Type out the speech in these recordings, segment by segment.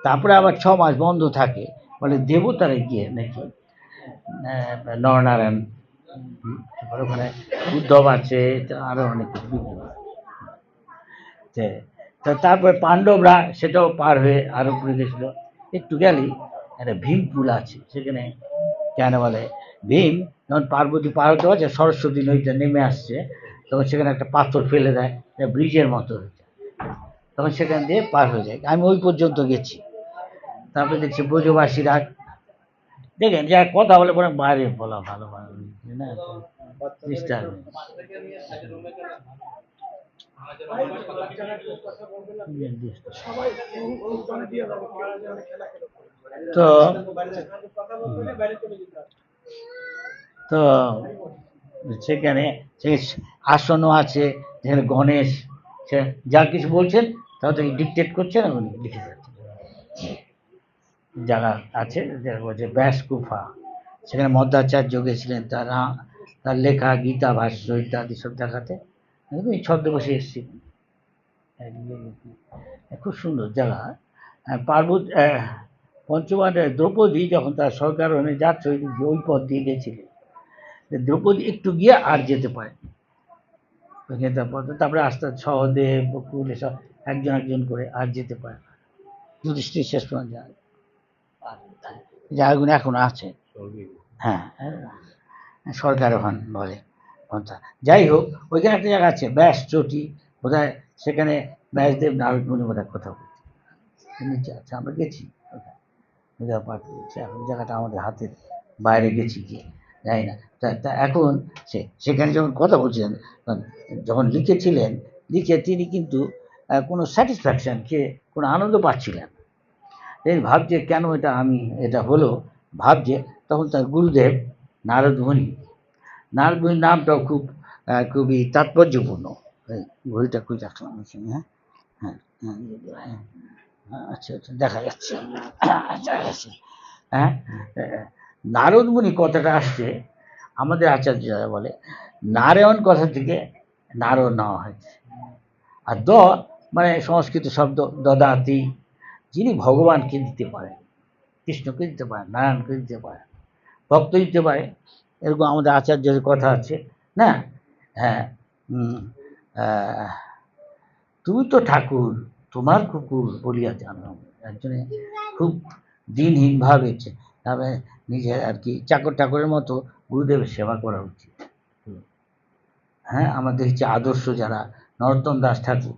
তারপরে আবার 6 মাস বন্ধ থাকে, বলে দেবতারা গিয়ে নাকি নরনারায়ণ, তারপরে ওখানে উদ্ধব আছে, আরো অনেক কিছু বিভিন্ন। তারপরে পাণ্ডবরা সেটাও পার হয়ে আরো উপরে গেছিল। একটু গেলেই একটা ভীমপুল আছে, সেখানে কেন বলে ভীম যখন পার্বতী পার হতে পারছে, সরস্বতী নদীটা নেমে আসছে, তখন সেখানে একটা পাথর ফেলে দেয়, ব্রিজের মতো হয়ে যায়, তখন সেখান দিয়ে পার হয়ে যায়। আমি ওই পর্যন্ত গেছি। তারপরে দেখছি ব্রজবাসীরা, দেখেন যা কথা বলে পরে বাইরে বলা ভালো ভালো না, তো তো সেখানে আসনও আছে, যেখানে গণেশ যা কিছু বলছেন তাও তো ডিকটেট করছেন, উনি লিখে যাচ্ছেন। যারা আছে যে ব্যাস গুফা, সেখানে মধ্বাচার্য গেছিলেন, তার লেখা গীতা ভাষ্য ইত্যাদি সব দেখাতে, এই ছদ্মবেশে এসেছি। খুব সুন্দর জায়গা। পার্বতী পঞ্চমার দ্রৌপদী যখন তার সরকার যাচ্ছে ওই পথ দিয়ে গেছিলেন, দ্রৌপদী একটু গিয়ে আর যেতে পারে, তারপরে আস্তে সহদেব বকুল এসব একজন একজন করে আর যেতে পারে না, যুধিষ্ঠির শেষ পর্যন্ত যায়। জায়গাগুলো এখন আছে, হ্যাঁ, সরকার ওখান বলে। যাই হোক, ওইখানে একটা জায়গা আছে ব্যাস চটি, বোধহয় সেখানে ব্যাসদেব নারদ মুনি বোধহয় কথা বলছে, নিচে আছে, আমরা গেছি এখন জায়গাটা আমাদের হাতের বাইরে গেছি গিয়ে যাই না। তা এখন সেখানে যখন কথা বলছিলেন, যখন লিখেছিলেন, লিখে তিনি কিন্তু কোনো স্যাটিসফ্যাকশন কোনো আনন্দ পাচ্ছিলেন, এই ভাবছে কেন এটা হলো ভাবছে, তখন তার গুরুদেব নারদ মুনি নামটাও খুবই তাৎপর্যপূর্ণ। ঘড়িটা খুব রাখলাম, হ্যাঁ হ্যাঁ হ্যাঁ, আচ্ছা আচ্ছা, দেখা যাচ্ছে, হ্যাঁ, নারদ মুনি কথাটা আসছে, আমাদের আচার্য যারা বলে নারায়ণ কথা থেকে নারদ নেওয়া হয়েছে, আর মানে সংস্কৃত শব্দ দদাতি, যিনি ভগবানকে দিতে পারেন, কৃষ্ণকে দিতে পারেন, নারায়ণকে দিতে পারেন, ভক্ত দিতে পারে, এরকম আমাদের আচার্যের কথা আছে না। হ্যাঁ, তুমি তো ঠাকুর, তোমার কুকুর বলিয়া জানো, একজনে খুব দিনহীন ভাবে তবে নিজের আর কি চাকর ঠাকুরের মতো গুরুদেবের সেবা করা উচিত। হ্যাঁ, আমাদের হচ্ছে আদর্শ যারা, নরোত্তম দাস ঠাকুর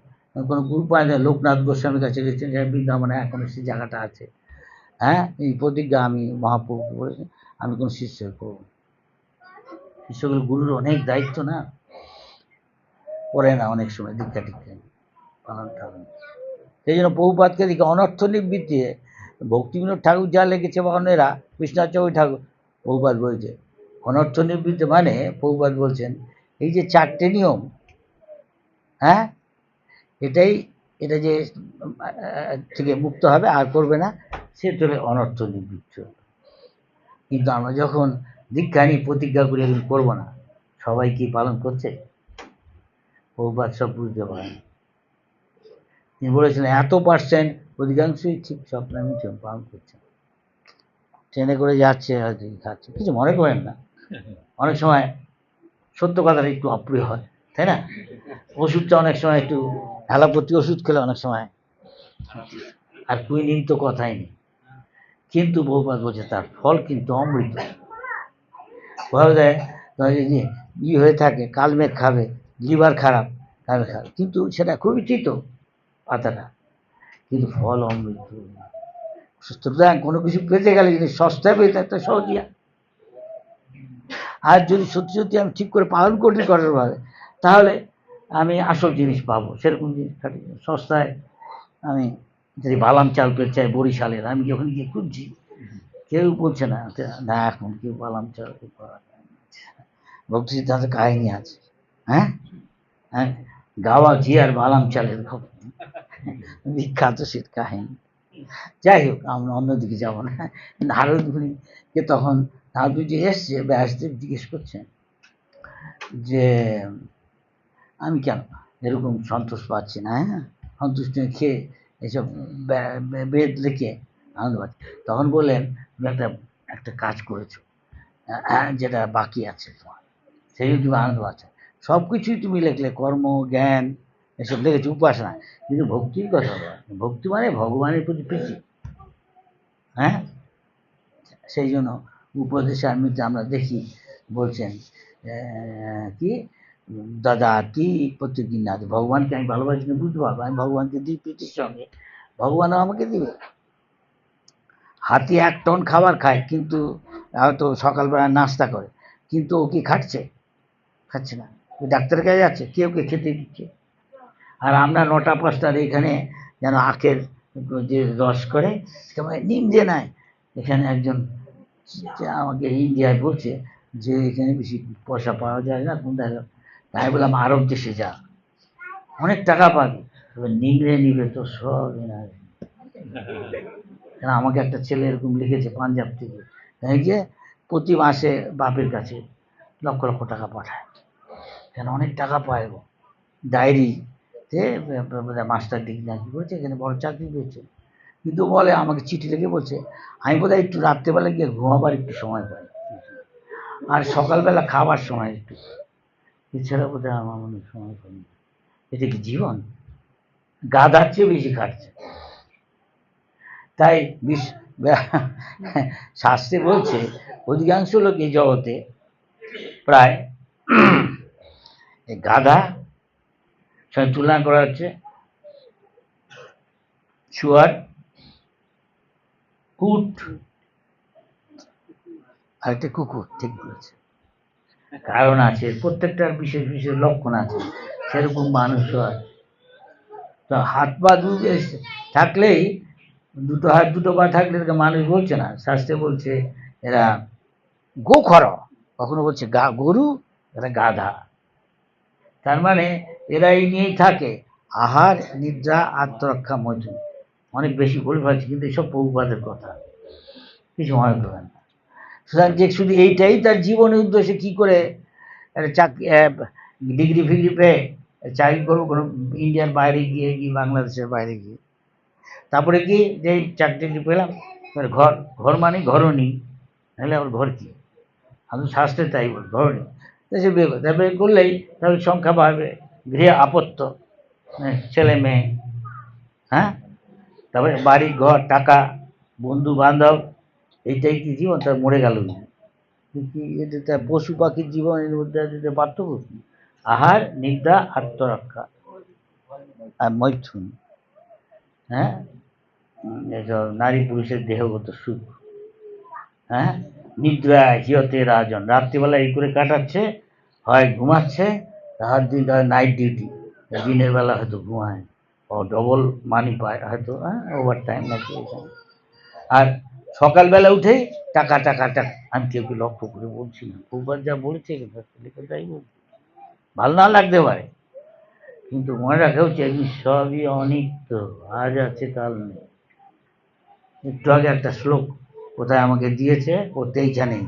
কোনো গুরু পায় না, লোকনাথ গোস্বামীর কাছে গেছেন, বৃন্দাবনে এখনো সেই জায়গাটা আছে। হ্যাঁ, এই প্রতিজ্ঞা আমি মহাপ্রভুকে বলেছি, আমি কোনো শিষ্যের করব, শিষ্যগুলো গুরুর অনেক দায়িত্ব না, করে না অনেক সময় দীক্ষা টিক্ষা পালন ঠাকুর। সেই জন্য প্রভুপাদকে দিকে অনর্থ নিবৃত্তি ভক্তিবিনোদ ঠাকুর যা লেগেছে বা অন্যেরা, কৃষ্ণাচার্য ঠাকুর, প্রভুপাদ বলছে অনর্থ নিবৃত্তি মানে, প্রভুপাদ বলছেন এই যে 4টে নিয়ম, হ্যাঁ, এটা যে থেকে মুক্ত হবে আর করবে না, সে চলে অনর্থ নিবৃত্ত। কিন্তু আমরা যখন দীক্ষা নিই, প্রতিজ্ঞা করে এগুলো করবো না, সবাই কি পালন করছে? প্রভুপাদ সব বুঝতে পারেন, তিনি বলেছিলেন % অধিকাংশই ঠিক স্বপ্নের মিথ্যা পালন করছে, ট্রেনে করে যাচ্ছে হয়তো খাচ্ছে, কিছু মনে করেন না, অনেক সময় সত্য কথাটা একটু অপ্রিয় হয়, তাই না? ওষুধটা অনেক সময় একটু অ্যালোপ্যাথি ওষুধ খেলে অনেক সময়, আর কুইনিন তো কথাই নেই, কিন্তু বহুপাত বলছে তার ফল কিন্তু অমৃত। ভাবা যায় ই হয়ে থাকে, কালমেঘ খাবে, লিভার খারাপ, কালমেঘ খাবে, কিন্তু সেটা খুবই তিতো পাতাটা, কিন্তু ফল অমৃত। সুতরাং কোনো কিছু পেতে গেলে যদি সস্তায় পেতে একটা সহজিয়া, আর যদি সত্যি সত্যি আমি ঠিক করে পালন করি কঠোরভাবে, তাহলে আমি আসল জিনিস পাবো, সেরকম জিনিস সস্তায়। আমি যদি বালাম চাল পেতে চাই বরিশালের, আমি যখন গিয়ে খুঁজছি, কেউ বলছে না, না এখন কেউ বালাম চাল পাওয়া যায় না। ভক্তি সিদ্ধান্ত কাহিনী আছে, হ্যাঁ হ্যাঁ, গাওয়া ঘি আর বালাম চালের বিখ্যাত শীত কাহিনী। যাই হোক, আমরা অন্যদিকে যাব না। নারদ মুনিকে তখন নারদ যে এসছে, ব্যাসদেব জিজ্ঞেস করছেন যে আমি কেন এরকম সন্তোষ পাচ্ছি না, হ্যাঁ, সন্তুষ্ট খেয়ে এইসব বেদ লিখে আনন্দ পাচ্ছে। তখন বললেন তুমি একটা একটা কাজ করেছো, যেটা বাকি আছে তোমার, সেই তুমি আনন্দ পাচ্ছ। সব কিছুই তুমি লিখলে, কর্ম, জ্ঞান, এসব লিখেছো, উপাসনা, কিন্তু ভক্তির কথা বলা। ভক্তি মানে ভগবানের প্রতি প্রীতি। হ্যাঁ, সেই জন্য উপদেশে আমরা দেখি বলছেন কি দাদা কি প্রত্যেকদিন না ভগবানকে আমি ভালোবাসি না বুঝতে পারবো, আমি ভগবানকে দিই প্রীতির সঙ্গে, ভগবানও আমাকে দিবে। হাতি 1 টন খাবার খায়, কিন্তু হয়তো সকালবেলা নাস্তা করে, কিন্তু ও কি খাচ্ছে? খাচ্ছে না। ও ডাক্তারের কাছে যাচ্ছে, কেউ কে খেতে দিচ্ছে। আর আমরা 9টা 5টার এখানে যেন আখের যে রস করে নিম যে নাই। এখানে একজন আমাকে ইন্ডিয়ায় বলছে যে এখানে বেশি পয়সা পাওয়া যায় না, কোন জায়গায়। তাই বললাম আরব দেশে যা, অনেক টাকা পাবি, তবে নিংড়ে নিবে তো সব। কেন আমাকে একটা ছেলে এরকম লিখেছে পাঞ্জাব থেকে, এই যে প্রতি মাসে বাপের কাছে লক্ষ লক্ষ টাকা পাঠায়, কেন অনেক টাকা পায় গো। ডায়েরিতে মাস্টার ডিগ্রি নাকি করেছে, এখানে বড় চাকরি পেয়েছে, কিন্তু বলে আমাকে চিঠি লিখে বলছে আমি বোধহয় একটু রাত্রেবেলা গিয়ে ঘুমাবার একটু সময় পাই, আর সকালবেলা খাবার সময় একটু, এছাড়া বোধহয় আমার মনে সময় পাই। এটা কি জীবন? গাধার চেয়ে বেশি খাচ্ছে। তাই শাস্ত্রে বলছে অধিকাংশ লোক এই জগতে প্রায় গাধা সঙ্গে তুলনা করা হচ্ছে শুয়ার, কুট আর একটা কুকুর। ঠিক বলেছে, কারণ আছে, প্রত্যেকটার বিশেষ বিশেষ লক্ষণ আছে, সেরকম মানুষও আছে। তো হাত পা দুটো থাকলেই, দুটো হাত দুটো পা থাকলে মানুষ বলছে না, শাস্ত্রে বলছে এরা গোখর, কখনো বলছে গরু, এরা গাধা। তার মানে এরা এই নিয়েই থাকে, আহার, নিদ্রা, আত্মরক্ষা, মৈথুন। অনেক বেশি বলে ফেলছি, কিন্তু এসব প্রভুপাদের কথা, কিছু মনে করবেন না। সুতরাং যে শুধু এইটাই তার জীবনের উদ্দেশ্যে, কি করে একটা চাকরি, ডিগ্রি ফিগ্রি পেয়ে চাকরি করবো কোনো ইন্ডিয়ার বাইরে গিয়ে, কি বাংলাদেশের বাইরে গিয়ে, তারপরে কি যে চাকরি পেলাম, ঘর, ঘর মানে ঘরণী, নাহলে আবার ঘর কি? আমি শাস্ত্রে তাই বল, ঘরণী। সে বিয়ে করে, তারপরে করলেই তাহলে সংখ্যা বাড়বে, গৃহে আপত্য, ছেলে মেয়ে, হ্যাঁ, তারপরে বাড়ি ঘর, টাকা, বন্ধু বান্ধব, এইটাই কি জীবন? তার মরে গেল কি? এটা পশু পাখির জীবনের মধ্যে পার্থক্য কি? আহার, নিদ্রা, আত্মরক্ষা আর মৈথুন, হ্যাঁ, এসব নারী পুরুষের দেহগত সুখ, হ্যাঁ, নিদ্রা হিয়তে রাজন, রাত্রিবেলা এই করে কাটাচ্ছে, হয় ঘুমাচ্ছে, রাত দিন নাইট ডিউটি, দিনের বেলা হয়তো ঘুমায়, ও ডবল মানি পায় হয়তো, হ্যাঁ, ওভার টাইম নাকি এখানে। আর সকালবেলা উঠেই টাকা টাকা টাকা। আমি কেউ লক্ষ্য করে বলছি না, খুববার যা বলেছে তাই বলছি, ভালো না লাগতে পারে, কিন্তু মনে রাখা উচিত এগুলি সবই অনিত্য, আজ আছে কাল নেই। একটু আগে একটা শ্লোক কোথায় আমাকে দিয়েছে, ওতেই জানেই,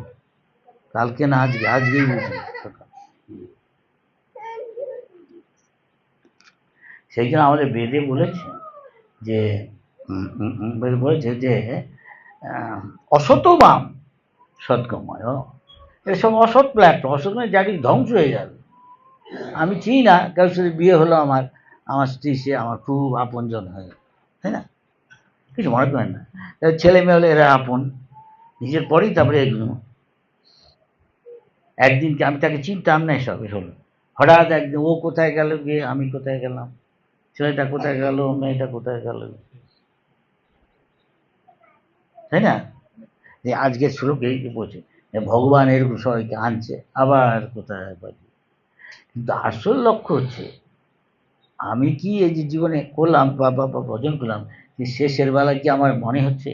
কালকে না আজকে, আজকেই বুঝি। সেই জন্য আমাদের বেদে বলেছে যে বেদে বলেছে যে অসত বাম সৎকময়, এসব অসৎ প্ল্যাটফর্ম, অসৎ মানে যাকে ধ্বংস হয়ে যাবে। আমি চিনি না, কারোর সাথে বিয়ে হলো আমার, আমার স্ত্রী সে আমার খুব আপনজন হয়ে, তাই না? কিছু মনে করেন না, ছেলে মেয়ে হলে এরা আপন, নিজের পরেই তারপরে এগুলো। একদিন আমি তাকে চিনতাম না, এসব হলো হঠাৎ একদিন, ও কোথায় গেল গিয়ে, আমি কোথায় গেলাম, ছেলেটা কোথায় গেল, মেয়েটা কোথায় গেল, তাই না? যে আজকের শ্লোকে বলছে ভগবান এরকম সবাইকে আনছে, আবার কোথায় পাচ্ছি। কিন্তু আসল লক্ষ্য হচ্ছে আমি কি এই যে জীবনে করলাম বা ভজন করলাম, যে শেষের বেলায় কি আমার মনে হচ্ছে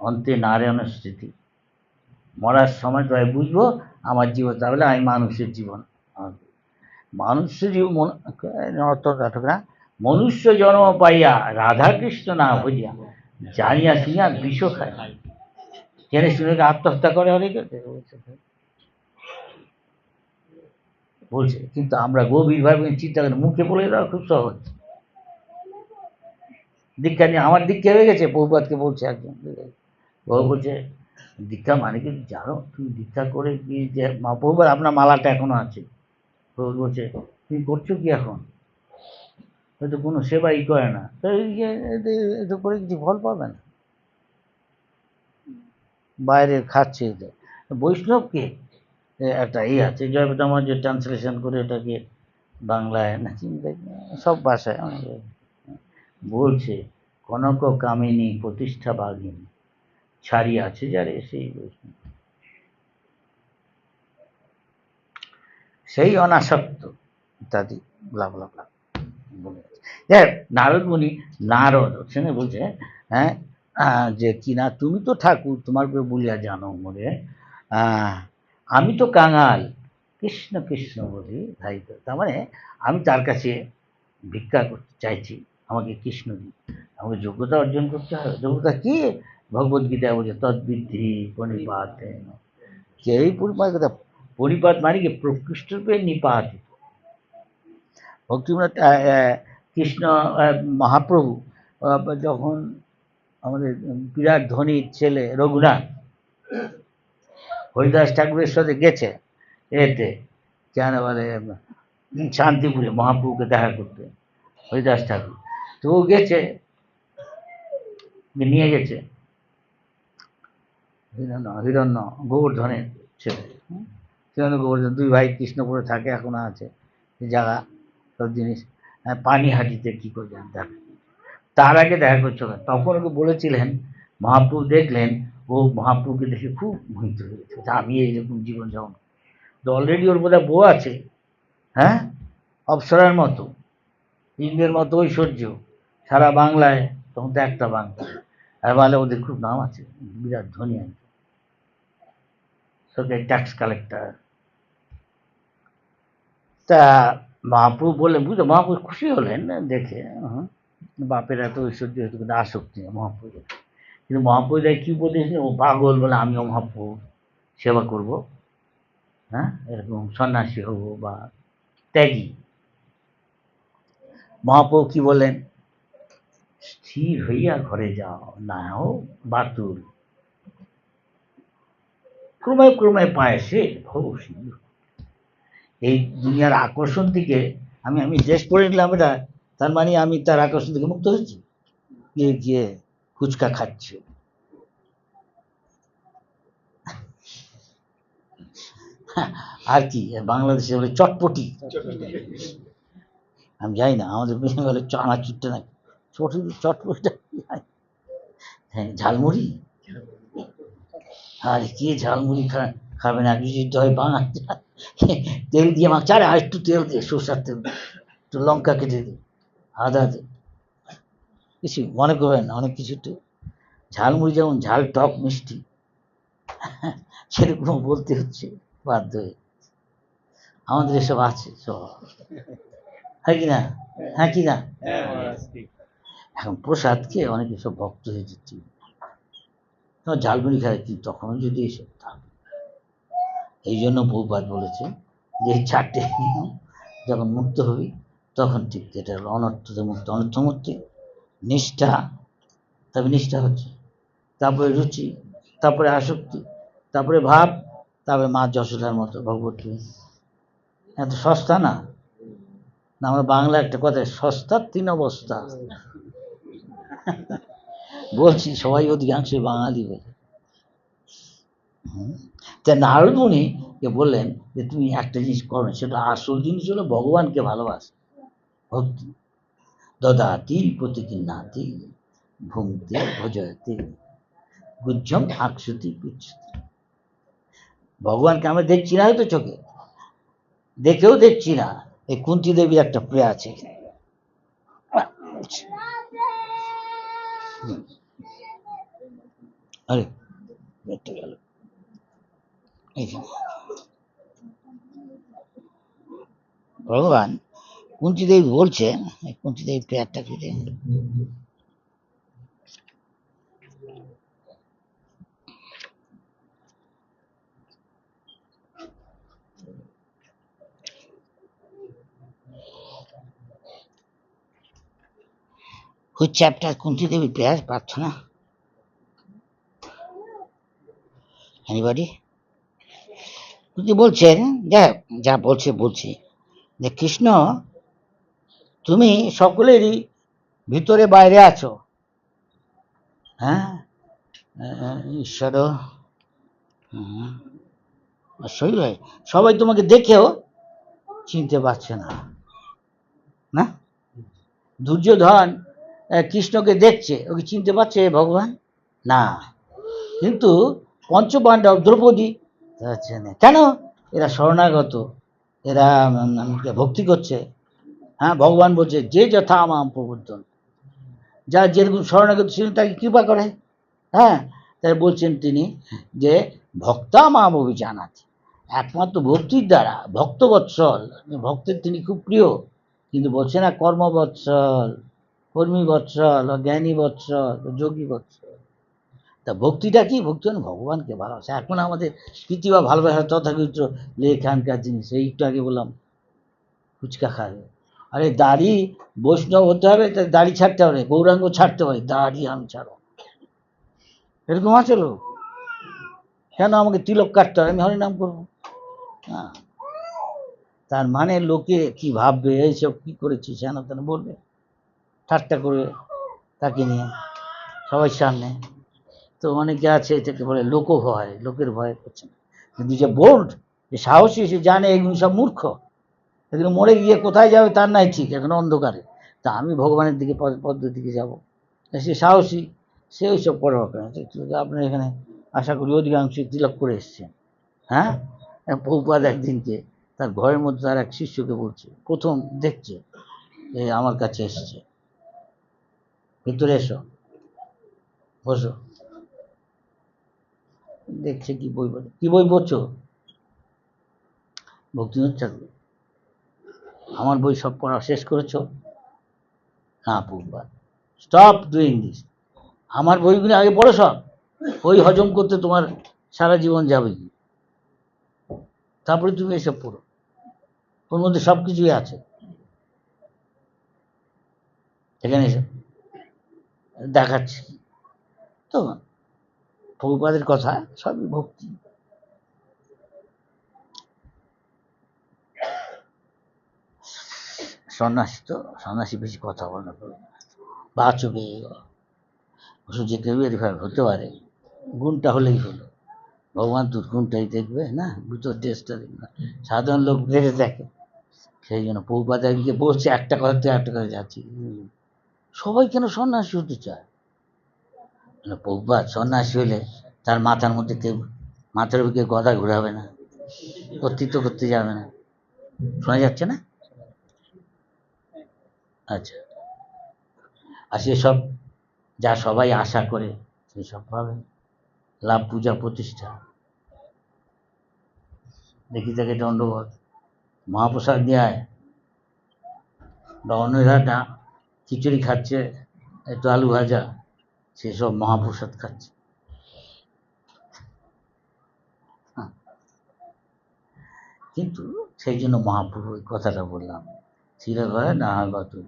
অন্তে নারায়ণের স্মৃতি, মরার সময় তো বুঝবো আমার জীবন, তাহলে আমি মানুষের জীবন, মানুষ্য জীবন না, মনুষ্য জন্ম পাইয়া রাধাকৃষ্ণ না ভজিয়া, জানিয়া শুনিয়া বিষ খায়, জেনে শুনে আত্মহত্যা করে অনেকে বলছে। কিন্তু আমরা গভীরভাবে চিন্তা করি, মুখে বলে দেওয়া খুব সহজ, দীক্ষা নিয়ে আমার দীক্ষা হয়ে গেছে, বহুপাতকে বলছে একজন, বহু বলছে দীক্ষা মানে কি জানো, তুমি দীক্ষা করে কি যে বহুবার আপনার মালাটা এখনো আছে, বহু বলছে তুমি করছো কি এখন, হয়তো কোনো সেবাই করে না, তো এই যে এতে করে কিছু ফল পাবে না, বাইরে খাচ্ছে এতে। বৈষ্ণবকে একটা আছে জয়প্রতামার যে ট্রান্সলেশন করে এটাকে বাংলায় নাকি সব ভাষায় অনেকে বলছে, কনক কামিনী প্রতিষ্ঠা বাঘিনী ছাড়ি আছে যারে সেই বৈষ্ণব, সেই অনাসক্ত ইত্যাদি ব্লা ব্লা ব্লা বলে। নারদ মুনি, নারদ সেখানে বলছে, হ্যাঁ যে কিনা তুমি তো ঠাকুর তোমার করে বলিয়া জানো মরে, আমি তো কাঙাল কৃষ্ণ কৃষ্ণ বলি ভাই, তার মানে আমি তার কাছে ভিক্ষা করতে চাইছি, আমাকে কৃষ্ণ দিন, আমাকে যোগ্যতা অর্জন করতে হবে। যোগ্যতা কি? ভগবদ্গীতায় বলছে তদ্বিদ্ধি পরিপাত, কেই পরিপাত কথা, পরিপাত মানে কি প্রকৃষ্ট রূপে নিপাত। ভক্তিনাথ কৃষ্ণ মহাপ্রভু যখন আমাদের বিরাট ধনীর ছেলে রঘুনাথ হরিদাস ঠাকুরের সাথে গেছে এতে কেন বলে শান্তিপুরে মহাপ্রভুকে দেখা করতে, হরিদাস ঠাকুর তো ও গেছে, নিয়ে গেছে হিরণ্য গোবর্ধনের ছেলে, হিরণ্য গোবর্ধন দুই ভাই কৃষ্ণপুরে থাকে, এখনো আছে জায়গা সব জিনিস, পানিহাটিতে কি করে জানতে, তার আগে দেখা করছো না, তখন ওকে বলেছিলেন, মহাপ্রভু দেখলেন, ও মহাপ্রভুকে দেখে খুব মোহিত হয়েছে, আমি এইরকম জীবনযাপন, তো অলরেডি ওর বোধহয় বউ আছে, হ্যাঁ অপ্সরার মতো, ইন্দ্রের মতো ঐশ্বর্য, সারা বাংলায় তখন তো একটা বাংলা, আর বলে ওদের খুব নাম আছে, বিরাট ধনী আর কি, সরকারি ট্যাক্স কালেক্টর। তা মহাপ্রভু বললেন, বুঝলো মহাপ্রভু খুশি হলেন দেখে, বাপের এত ঐশ্বর্য হতো কিন্তু আসক্তি মহাপ্রভু, কিন্তু মহাপ্রভু কি উপদেশ, ও পাগল বলে আমিও মহাপ্রভু সেবা করব, হ্যাঁ এরকম সন্ন্যাসী হব বা ত্যাগী। মহাপ্রভু কি বললেন, স্থির হইয়া ঘরে যাও, না হোক বাতুল, ক্রমে ক্রমে পায় সে ভব সিন্ধু। এই দুনিয়ার আকর্ষণ থেকে আমি আমি ড্রেস পরে নিলাম এটা, তার মানে আমি তার আকর্ষণ থেকে মুক্ত হয়েছি, গিয়ে গিয়ে ফুচকা খাচ্ছে, আর কি বাংলাদেশে বলে চটপটি, আমি জানি না আমাদের বলে চানাচুরটা নাকি চটপটিটা, হ্যাঁ ঝালমুড়ি, আর কে ঝালমুড়ি খাবে না, যদি হয় বাঙালি তেল দিয়ে মাখছে, আরে আর একটু তেল দিয়ে সরষার তেল, একটু লঙ্কা কেটে দে, আদা দে, কিছু মনে করবেন না, অনেক কিছু একটু ঝালমুড়ি যেমন ঝাল টক মিষ্টি, সেরকম বলতে হচ্ছে বাধ্য হয়ে, আমাদের এসব আছে সব, হয় কি না, হ্যাঁ কি না, এখন প্রসাদ খেয়ে অনেকে সব ভক্ত হয়ে যাচ্ছে, ঝালমুড়ি খায় কি তখনও যদি এসব থাকে, এই জন্য বহুপাত বলেছে যে চারটে নিয়ম যখন মুক্ত হবি তখন ঠিক, এটা হলো অনর্থতে মুক্ত, অনর্থ মুক্তি, নিষ্ঠা, তবে নিষ্ঠা হচ্ছে, তারপরে রুচি, তারপরে আসক্তি, তারপরে ভাব, তারপরে মা যশোদার মতো ভগবতী, এত সস্তা না, আমরা বাংলা একটা কথা, সস্তার তিন অবস্থা, বলছি সবাই অধিকাংশ বাঙালি বলে। তা নারদ মুনি বললেন যে তুমি একটা জিনিস করো, সেটা আসল জিনিস হলো ভগবানকে ভালোবাসা, ভক্তি, দদাতি প্রতিকিন্নাতি ভুঙ্ক্তে ভজয়তে গুজ্জম আকসুতি গুচ্ছতি। ভগবানকে আমরা দেখছি না হয়তো চোখে, দেখেও দেখছি না, এই কুন্তী দেবীর একটা প্রে আছে, আরে গেল, ভগবান কুন্তী দেবী বলছে, কুন্তী দেবী প্রেয়ারটা ফিরে, Which chapter Kunti Devi prayers প্রার্থনা? Anybody? কুন্তি বলছেন, যা বলছি যে কৃষ্ণ তুমি সকলেরই ভিতরে বাইরে আছো, হ্যাঁ, ঈশ্বর সবাই তোমাকে দেখেও চিনতে পারছে না। না, দুর্যোধন কৃষ্ণকে দেখছে, ওকে চিনতে পারছে ভগবান না, কিন্তু পঞ্চপাণ্ডব দ্রৌপদী কেন? এরা শরণাগত, এরা ভক্তি করছে। হ্যাঁ, ভগবান বলছে যে যথা মাম প্রবর্তন, যা যেরকম শরণাগত ছিলেন তাকে কৃপা করে। হ্যাঁ, তাই বলছেন তিনি যে ভক্তা মাম অভিজানাতি, একমাত্র ভক্তির দ্বারা, ভক্তবৎসল, ভক্তের তিনি খুব প্রিয়, কিন্তু বলছে না কর্মবৎসল, কর্মী বৎসল, জ্ঞানী বৎসল, যোগী বৎসল। তা ভক্তিটা কি? ভক্তি মানে ভগবানকে ভালোবাসা। এখন আমাদের প্রীতি বা ভালোবাসা তথাকথিত এখানকার জিনিস। এই একটু আগে বললাম ফুচকা খাবে, আরে দাড়ি বৈষ্ণব হতে হবে, তাই দাড়ি ছাড়তে হবে, গৌরাঙ্গ ছাড়তে হবে, দাড়ি আমি ছাড়ো, এরকম আছে লোক। কেন আমাকে তিলক কাটতে হবে, আমি হরিনাম করবো? হ্যাঁ, তার মানে লোকে কি ভাববে, এইসব কি করেছিস হেন তেন বলবে, ঠাট্টা করবে তাকে নিয়ে সবাই সামনে। তো অনেকে আছে এটাকে বলে লোকভয়, লোকের ভয় করছে না। কিন্তু যে বোল্ড, যে সাহসী, সে জানে এগুলো সব মূর্খ, এগুলো মরে গিয়ে কোথায় যাবে তার নাই ঠিক, এখন অন্ধকারে। তা আমি ভগবানের দিকে পদ্ধতির দিকে যাবো, সে সাহসী, সে ওইসব পরোয়া করে না। আপনার এখানে আশা করি অধিকাংশ তিলক করে এসছেন। হ্যাঁ, প্রভুপাদ একদিনকে তার ঘরের মধ্যে তার এক শিষ্যকে বলছে, প্রথম দেখছে এই আমার কাছে এসছে, ভিতরে এসো, বসো। দেখছে কি বই পড়ে, কি বই পড়ছো? ভক্তিনাথ ঠাকুর। আমার বই সব পড়া শেষ করেছো? না প্রভুপাদ। স্টপ ডুইং দিস, আমার বইগুলো আগে পড়ো সব, বই হজম করতে তোমার সারা জীবন যাবে কি, তারপরে তুমি এসব পড়ো, ওর মধ্যে সব কিছুই আছে। এখানে এসব দেখাচ্ছি তো প্রভুপাদের কথা সবই ভক্তি। সন্ন্যাসী তো, সন্ন্যাসী বেশি কথা বলে না, বাচবে ওষুধ যে কেউ এরভাবে হতে পারে, গুণটা হলেই হলো। ভগবান তোর গুণটাই দেখবে না, ভিতর দেশটা দেখবে। সাধারণ লোক বেড়ে দেখে, সেই জন্য প্রভুপাদ একদিকে বলছে একটা কথা থেকে একটা কথা যাচ্ছি। সবাই কেন সন্ন্যাসী হতে চায়? প্রভুপাদ সন্ন্যাসী হলে তার মাথার মধ্যে কেউ, মাথার উপর কেউ গদা ঘুরাবে না, কর্তৃত্ব করতে যাবে না। শোনা যাচ্ছে না? আচ্ছা, আর সেসব যা সবাই আশা করে সেসব পাবে, লাভ, পূজা, প্রতিষ্ঠা। দেখি তাকে দণ্ডবোধ, মহাপ্রসাদ দিয়ে আয়, বা অন্যরা না খিচুড়ি খাচ্ছে, একটু আলু ভাজা, সেসব মহাপ্রসাদ খাচ্ছে। কিন্তু সেই জন্য মহাপ্রভু ওই কথাটা বললাম, চিরঘরে না হয় বাতুল,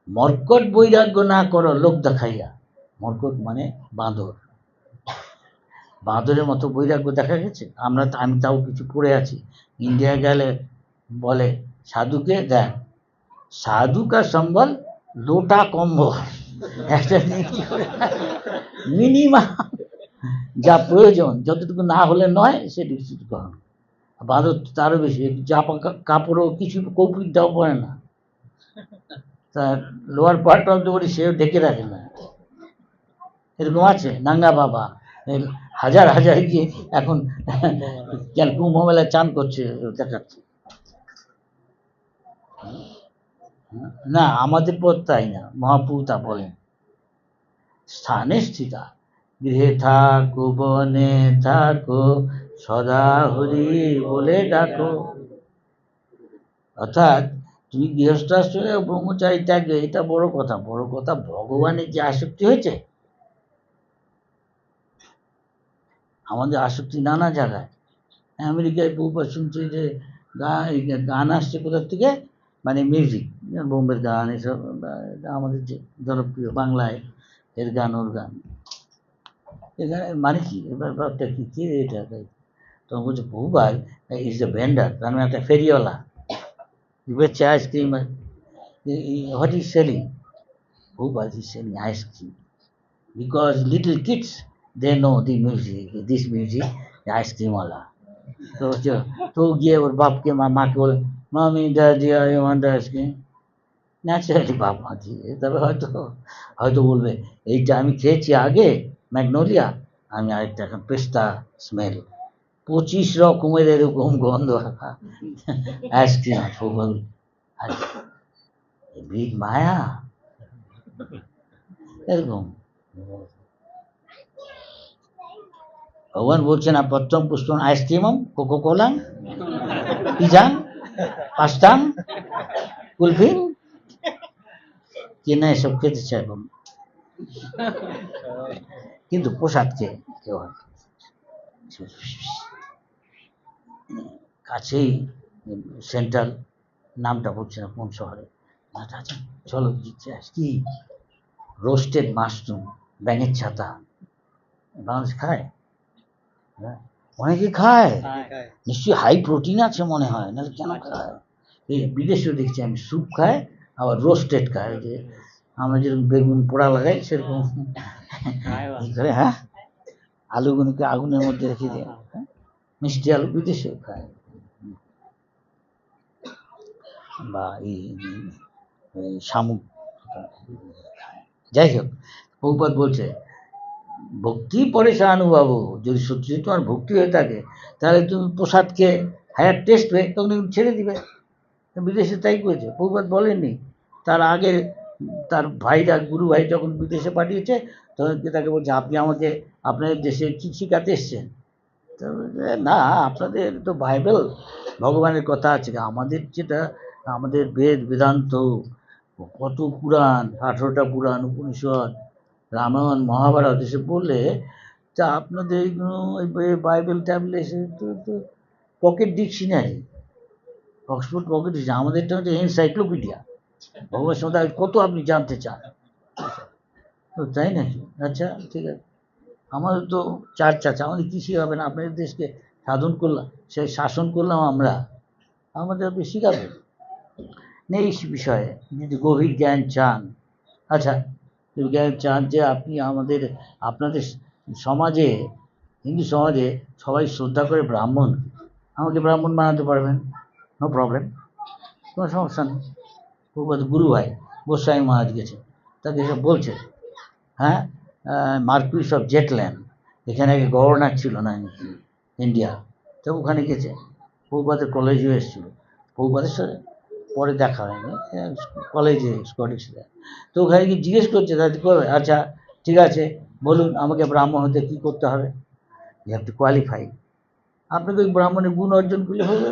মর্কট বৈরাগ্য না করো লোক দেখাইয়া। মর্কট মানে বাঁদর, বাঁদরের মতো বৈরাগ্য দেখা গেছে? আমি তাও কিছু পড়ে আছি। ইন্ডিয়া গেলে বলে সাধুকে দেখ, সাধু কা সম্বল লোটা কম্বল, একটা মিনিমাম যা প্রয়োজন, যতটুকু না হলে নয় সেটুকু গ্রহণ। বাঁদর তারও বেশি, জাপা কাপড়ও কিছু কৌপিকটাও পরে না, তার lower part of the body সেও ঢেকে রাখে না। এরকম আছে নাঙ্গা বাবা, হাজার হাজার গিয়ে এখন কুম্ভ মেলায় চান করছে, দেখাচ্ছে। না, আমাদের পথ তাই না, মহাপ্রভু তা বলেন, স্থানে স্থিতা, গৃহে থাকো বনে থাকো, সদা হরি বলে ডাকো। অর্থাৎ তুমি গৃহস্থাশ্রমে ব্রহ্মচারী ত্যাগে, এটা বড় কথা। বড় কথা ভগবানের যে আসক্তি হয়েছে, আমাদের আসক্তি নানা জায়গায়। আমেরিকায় বহুবার শুনছি যে গান আসছে কোথার থেকে, মানে মিউজিক, বোম্বের গান এসব, আমাদের যে জনপ্রিয় বাংলায় এর গান ওর গান, এখানে মানে কি এবার ব্যাপারটা কি, কে এটা তাই? তখন বলছে বহুবার ইজ দ্য ভেন্ডার, তার মানে একটা ফেরিওয়ালা, বেচছে আইসক্রিম, হোয়াট ইজ সেলিং, বহুবার is selling ice cream, because little kids they know the music, this music, the ice cream wala. তো গিয়ে ওর বাপকে মাকে বলে, মামি daddy I want ice cream. Naturally বাপ মা দিয়ে, তবে হয়তো হয়তো বলবে এইটা আমি খেয়েছি আগে ম্যাগনোলিয়া, আমি আরেকটা এখন পেস্তা স্মেল, 25 রকমের এরকম গন্ধ আইসক্রিম, বিগ মায়া এরকম। ভগবান বলছেন পত্রম পুষ্পম আইসক্রিমম কোকোকোলাম পিজান পাস্তাম কুলফিন, কে না এসব খেতে চায় বলুন? কিন্তু প্রসাদকে কেউ কাছেই সেন্ট্রাল, নামটা বলছে না কোন শহরে, আচ্ছা চলো কি রোস্টেড মাশরুম, ব্যাঙের ছাতা, বাংলাদেশ খায়, অনেকে খায়, নিশ্চয়ই হাই প্রোটিন আছে মনে হয়, নাহলে কেন খায়? এই বিদেশেও দেখছি আমি স্যুপ খায়, আবার রোস্টেড খায়, যে আমরা যেরকম বেগুন পোড়া লাগাই সেরকম করে, হ্যাঁ, আলুগুলোকে আগুনের মধ্যে রেখে দিয়ে, মিষ্টি আলু বিদেশেও খায়, বা এই শামুক। যাই হোক, প্রভুপাদ বলছে ভক্তি পরে অনুভব, যদি সত্যি তোমার ভক্তি হয়ে থাকে তাহলে তুমি প্রসাদকে হায়ার টেস্ট হয়ে তখন ছেড়ে দিবে। বিদেশে তাই করেছে, প্রভুপাদ বলেননি, তার আগে তার ভাইরা গুরু ভাই যখন বিদেশে পাঠিয়েছে তখন তাকে বলছে আপনি আমাকে আপনাদের দেশে কী শিখাতে এসছেন? না, আপনাদের তো বাইবেল ভগবানের কথা আছে, আমাদের যেটা আমাদের বেদ বেদান্ত কত পুরাণ, 18টা পুরাণ উপনিষদ রামায়ণ মহাভারত এসে বললে তা আপনাদের এইগুলো বাইবেল ট্যাবলেট এসে তো pocket dictionary, Oxford pocket dictionary, আমাদেরটা হচ্ছে এনসাইক্লোপিডিয়া, ভগবান সম্বন্ধে কত আপনি জানতে চান, তো তাই নাকি? আচ্ছা ঠিক আছে, আমাদের তো চার চাচা, আমাদের কী শিখাবে না, আপনাদের দেশকে সাধন করলাম, সেই শাসন করলাম আমরা, আমাদের আপনি শিখাবেন নেই বিষয়ে যদি গভীর জ্ঞান চান। আচ্ছা জ্ঞান চান যে আপনি আমাদের আপনাদের সমাজে, হিন্দু সমাজে সবাই শ্রদ্ধা করে ব্রাহ্মণ, আমাকে ব্রাহ্মণ বানাতে পারবেন, নো প্রবলেম, কোনো সমস্যা নেই। গুরু ভাই গোস্বামী মহারাজ গেছে, তাকে এসব বলছে, হ্যাঁ, মার্কুইস অফ জেটল্যান্ড, এখানে আগে গভর্নর ছিল না ইন্ডিয়া, তো ওখানে গেছে, প্রভুপাদের কলেজেও এসেছিল, প্রভুপাদের সাথে পরে দেখা হয়নি, কলেজে স্কটিশে, তো ওখানে কি জিজ্ঞেস করছে তাদের করবে, আচ্ছা ঠিক আছে বলুন আমাকে ব্রাহ্মণ হতে কী করতে হবে, ইউ হ্যাভ টু কোয়ালিফাই, আপনাকে ওই ব্রাহ্মণের গুণ অর্জন করলে হবে,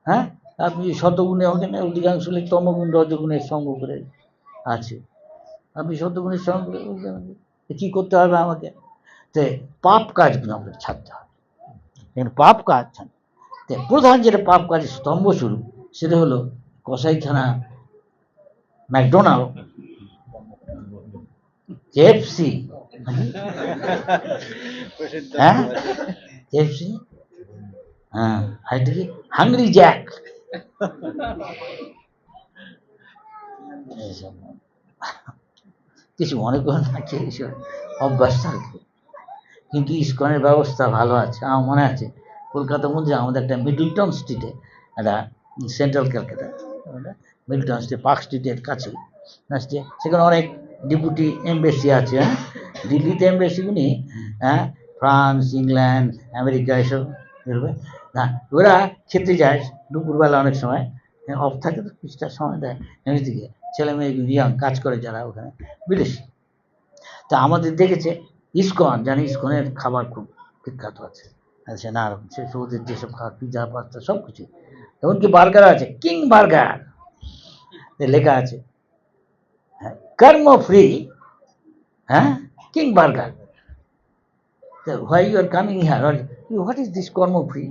হ্যাঁ, আপনি শতগুণে হবে না, অধিকাংশ তমগুণ রজগুণের সঙ্গ করে আছে, আপনি শতগুণের সঙ্গ করে কী করতে হবে আমাকে, তো পাপ কাজগুলো আমাদের ছাড়তে হবে, এখানে পাপ কাজ ছাড়, প্রধান যেটা পাপ কাজের স্তম্ভস্বরূপ সেটা হলো কসাইখানা, ম্যাকডোনাল্ড, কেএফসি, হ্যাঁ কেএফসি, হ্যাঁ আরেকটা কি হাংরি জ্যাক, কিছু মনে করেন না, কি এইসব অভ্যাস থাকবে, কিন্তু ইস্কনের ব্যবস্থা ভালো আছে, আমার মনে আছে কলকাতার মধ্যে আমাদের একটা মিডলটন স্ট্রিটে, একটা central Calcutta Middleton street, park স্ট্রিটের কাছে আসছে, সেখানে অনেক ডেপুটি এমবেসি আছে, হ্যাঁ, দিল্লিতে এমবেসিগুলি, হ্যাঁ, ফ্রান্স ইংল্যান্ড আমেরিকা এসব বেরোবে না, ওরা খেতে যায় দুপুরবেলা, অনেক সময় অফ থাকে তো কিছুটা সময় দেয় এমনিদিকে, ছেলে মেয়ে ইয়াং কাজ করে যারা ওখানে বিদেশি, তা আমাদের দেখেছে ইস্কন, জানি ইস্কনের খাবার খুব বিখ্যাত আছে, আচ্ছা না সে ওদের যেসব খাবার পিজা পাস্তা সব কিছু, এমনকি বার্গার আছে, কিং বার্গার লেখা আছে, হ্যাঁ কর্ম ফ্রি, হ্যাঁ king burger, why you are coming here, what is this karma free,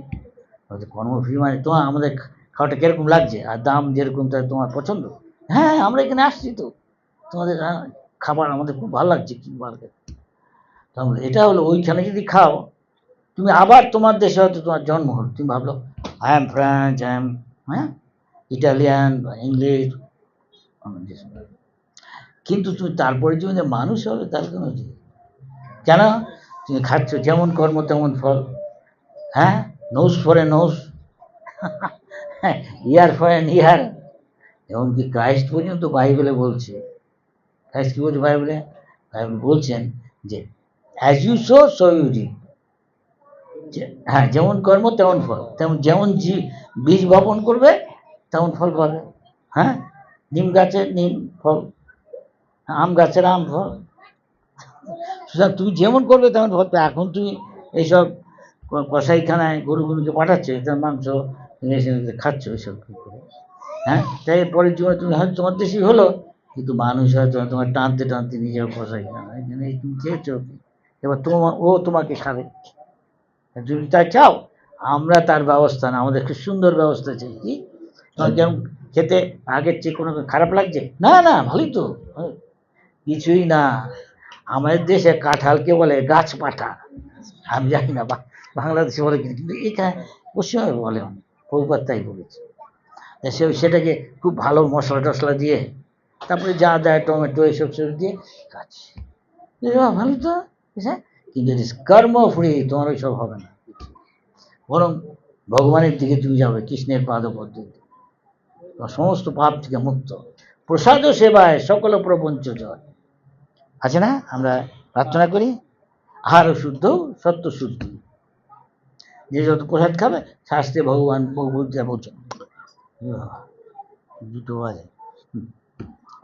karma free মানে তো আমাদের খাওয়াটা কিরকম লাগছে আর দাম যেরকম তাই তোমার পছন্দ? হ্যাঁ, আমরা এখানে আসছি তো, তোমাদের খাবার আমাদের খুব ভালো লাগছে মার্কেট। তাহলে এটা হলো, ওইখানে যদি খাও তুমি আবার তোমার দেশে হয়তো তোমার জন্ম হলো, তুমি ভাবলো I am French, I am Italian বা ইংলিশ, কিন্তু তুমি তারপরে তুমি যে মানুষ হবে তার কোনো কেন? তুমি খাচ্ছ যেমন কর্ম তেমন ফল। হ্যাঁ, nose for a nose, ear for an ear. এমনকি ক্রাইস্ট পর্যন্ত বাইবেলে বলছে, ক্রাইস্ট কি বলছে বাইবেলে? বাইবেল বলছেন যে as you sow so you reap. হ্যাঁ, যেমন কর্ম তেমন ফল, তেমন যেমন বীজ বপন করবে তেমন ফল পাবে। হ্যাঁ, নিম গাছের নিম ফল, আম গাছের আম ফল। সুতরাং তুমি যেমন করবে তেমন ফল। এখন তুমি এইসব কসাইখানায় গরুগুলোকে পাঠাচ্ছ, তার মাংস খাচ্ছ এইসব কী করে? হ্যাঁ, তাই পরের জীবনে তুমি হয়তো তোমার দেশই হলো, কিন্তু মানুষ হয়তো তোমার টানতে টানতে নিজের কসাইখানা এখানে তুমি খেয়েছো, এবার ও তোমাকে খাবে। যদি তাই চাও, আমরা তার ব্যবস্থা না, আমাদের খুব সুন্দর ব্যবস্থা চাই। কি তোমার কেমন খেতে আগের চেয়ে কোনো খারাপ লাগছে? না না, ভালোই তো, কিছুই না। আমাদের দেশে কাঁঠালকে বলে গাছ পাঠা, আমি জানি না বাংলাদেশে বলে কিন্তু এখানে পশ্চিমবঙ্গে বলে অনেক, প্রভুপাত তাই বলেছে। সেটাকে খুব ভালো মশলা টশলা দিয়ে তারপরে যা দেয় টমেটো এসব সব দিয়ে খাচ্ছি, ভালো তো। হ্যাঁ, কিন্তু কর্ম ফ্রি তোমার ওইসব হবে না, বরং ভগবানের দিকে তুমি যাবে, কৃষ্ণের পাদপদ্ধতি, সমস্ত পাপ থেকে মুক্ত, প্রসাদ সেবায় সকল প্রপঞ্চ জয়। আছে না? আমরা প্রার্থনা করি আহার শুদ্ধ সত্য শুদ্ধ, যে যত প্রসাদ খাবে শাস্ত্রে ভগবান বলছেন। দুটো বাজে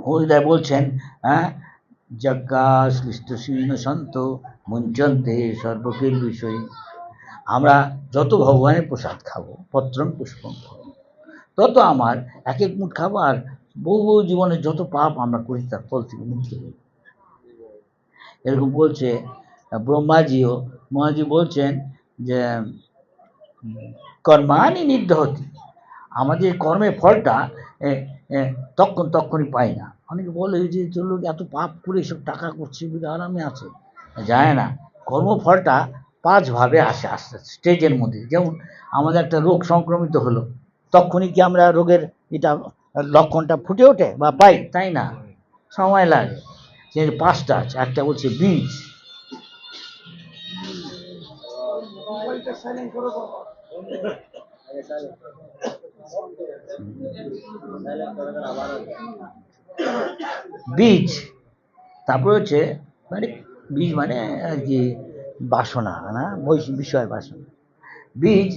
হরিদায় বলছেন, হ্যাঁ, যজ্ঞাশ্লিষ্ট সন্ত মুঞ্চন্তে সর্বকের বিষয়। আমরা যত ভগবানের প্রসাদ খাবো, পত্রম পুষ্পম, তত আমার এক এক মুঠ খাবো, আর বহু বহু জীবনের যত পাপ আমরা করি তার ফল থেকে মুক্তি হই। এরকম বলছে ব্রহ্মাজিও। মহাজি বলছেন যে কর্মানি নির্দহতি, আমাদের কর্মের ফলটা তখনই পাই না। অনেকে বলে যে লোক এত পাপ করে সব টাকা করছে, আরামে আছে, যায় না। কর্মফলটা 5 ভাবে আসে আস্তে আস্তে স্টেজের মধ্যে। যেমন আমাদের একটা রোগ সংক্রমিত হলো, তখনই কি আমরা রোগের এটা লক্ষণটা ফুটে ওঠে বা পাই? তাই না, সময় লাগে। যে 5টা আছে, একটা বলছে বীজ, বীজ, তারপরে হচ্ছে মানে বীজ মানে আর কি বাসনা, না বিষয় বাসনা। বীজ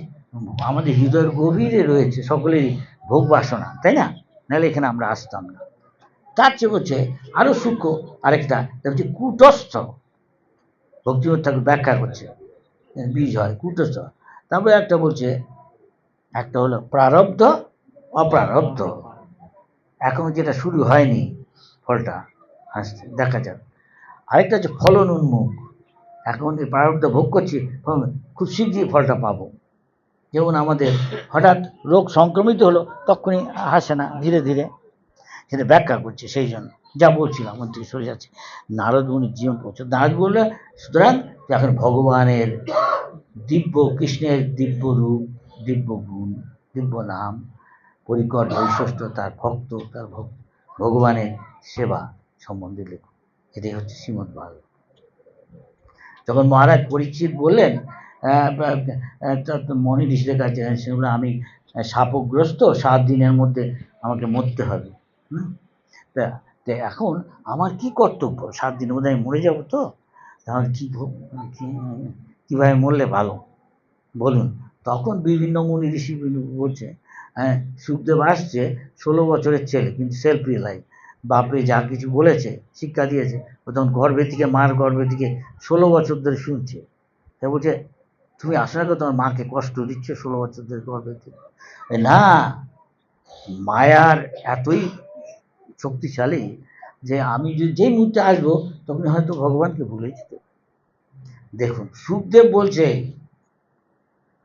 আমাদের হৃদয়ের গভীরে রয়েছে সকলেরই ভোগ বাসনা, তাই না? নাহলে এখানে আমরা আসতাম না। তার চেয়ে হচ্ছে আরো সূক্ষ্ম আরেকটা হচ্ছে কূটস্থ, ভক্তিবিনোদ ঠাকুর ব্যাখ্যা করছে বীজ হয় কূটস্থ। তারপরে একটা বলছে, একটা হলো প্রারব্ধ অপ্রারব্ধ, এখন যেটা শুরু হয়নি ফলটা আসছে, দেখা যাক। আরেকটা হচ্ছে ফলন উন্মুখ, এখন যে প্রারব্ধ ভোগ করছি খুব শীঘ্রই ফলটা পাবো। যেমন আমাদের হঠাৎ রোগ সংক্রমিত হলো, তখনই হাসে না, ধীরে ধীরে, সেটা ব্যাখ্যা করছে। সেই জন্য যা বলছিলাম আমার থেকে সরে যাচ্ছে। নারদ মুনির জীবন পৌঁছে, নারদ বললে সুতরাং এখন ভগবানের দিব্য, কৃষ্ণের দিব্য রূপ, দিব্য গুণ, দিব্য নাম, পরিকর বৈশিষ্ট্য, তার ভক্ত, তার ভগবানের সেবা সম্বন্ধে লেখো। এটাই হচ্ছে শ্রীমদ্ ভাগবত। যখন মহারাজ পরীক্ষিত বললেন মনি ঋষিদের কাছে, সেগুলো আমি শাপগ্রস্ত, 7 দিনের মধ্যে আমাকে মরতে হবে, তা এখন আমার কি কর্তব্য? 7 দিনের মধ্যে আমি মরে যাবো, তো তাহলে কীভাবে মরলে ভালো বলুন? তখন বিভিন্ন মুনি ঋষি বলছে, হ্যাঁ, সুখদেব আসছে 16 বছরের ছেলে, কিন্তু সেলফ রিয়ালাইজ, বাপরে যা কিছু বলেছে, শিক্ষা দিয়েছে, ও তখন গর্ভে থেকে, মার গর্ভে থেকে 16 বছর ধরে শুনছে। তা বলছে তুমি আসলে তো তোমার মাকে কষ্ট দিচ্ছে 16 বছর ধরে গর্ভে থেকে। না, মায়ার এতই শক্তিশালী যে আমি যদি যেই মুহূর্তে আসবো তখন হয়তো ভগবানকে ভুলে যেতে। দেখুন সুখদেব বলছে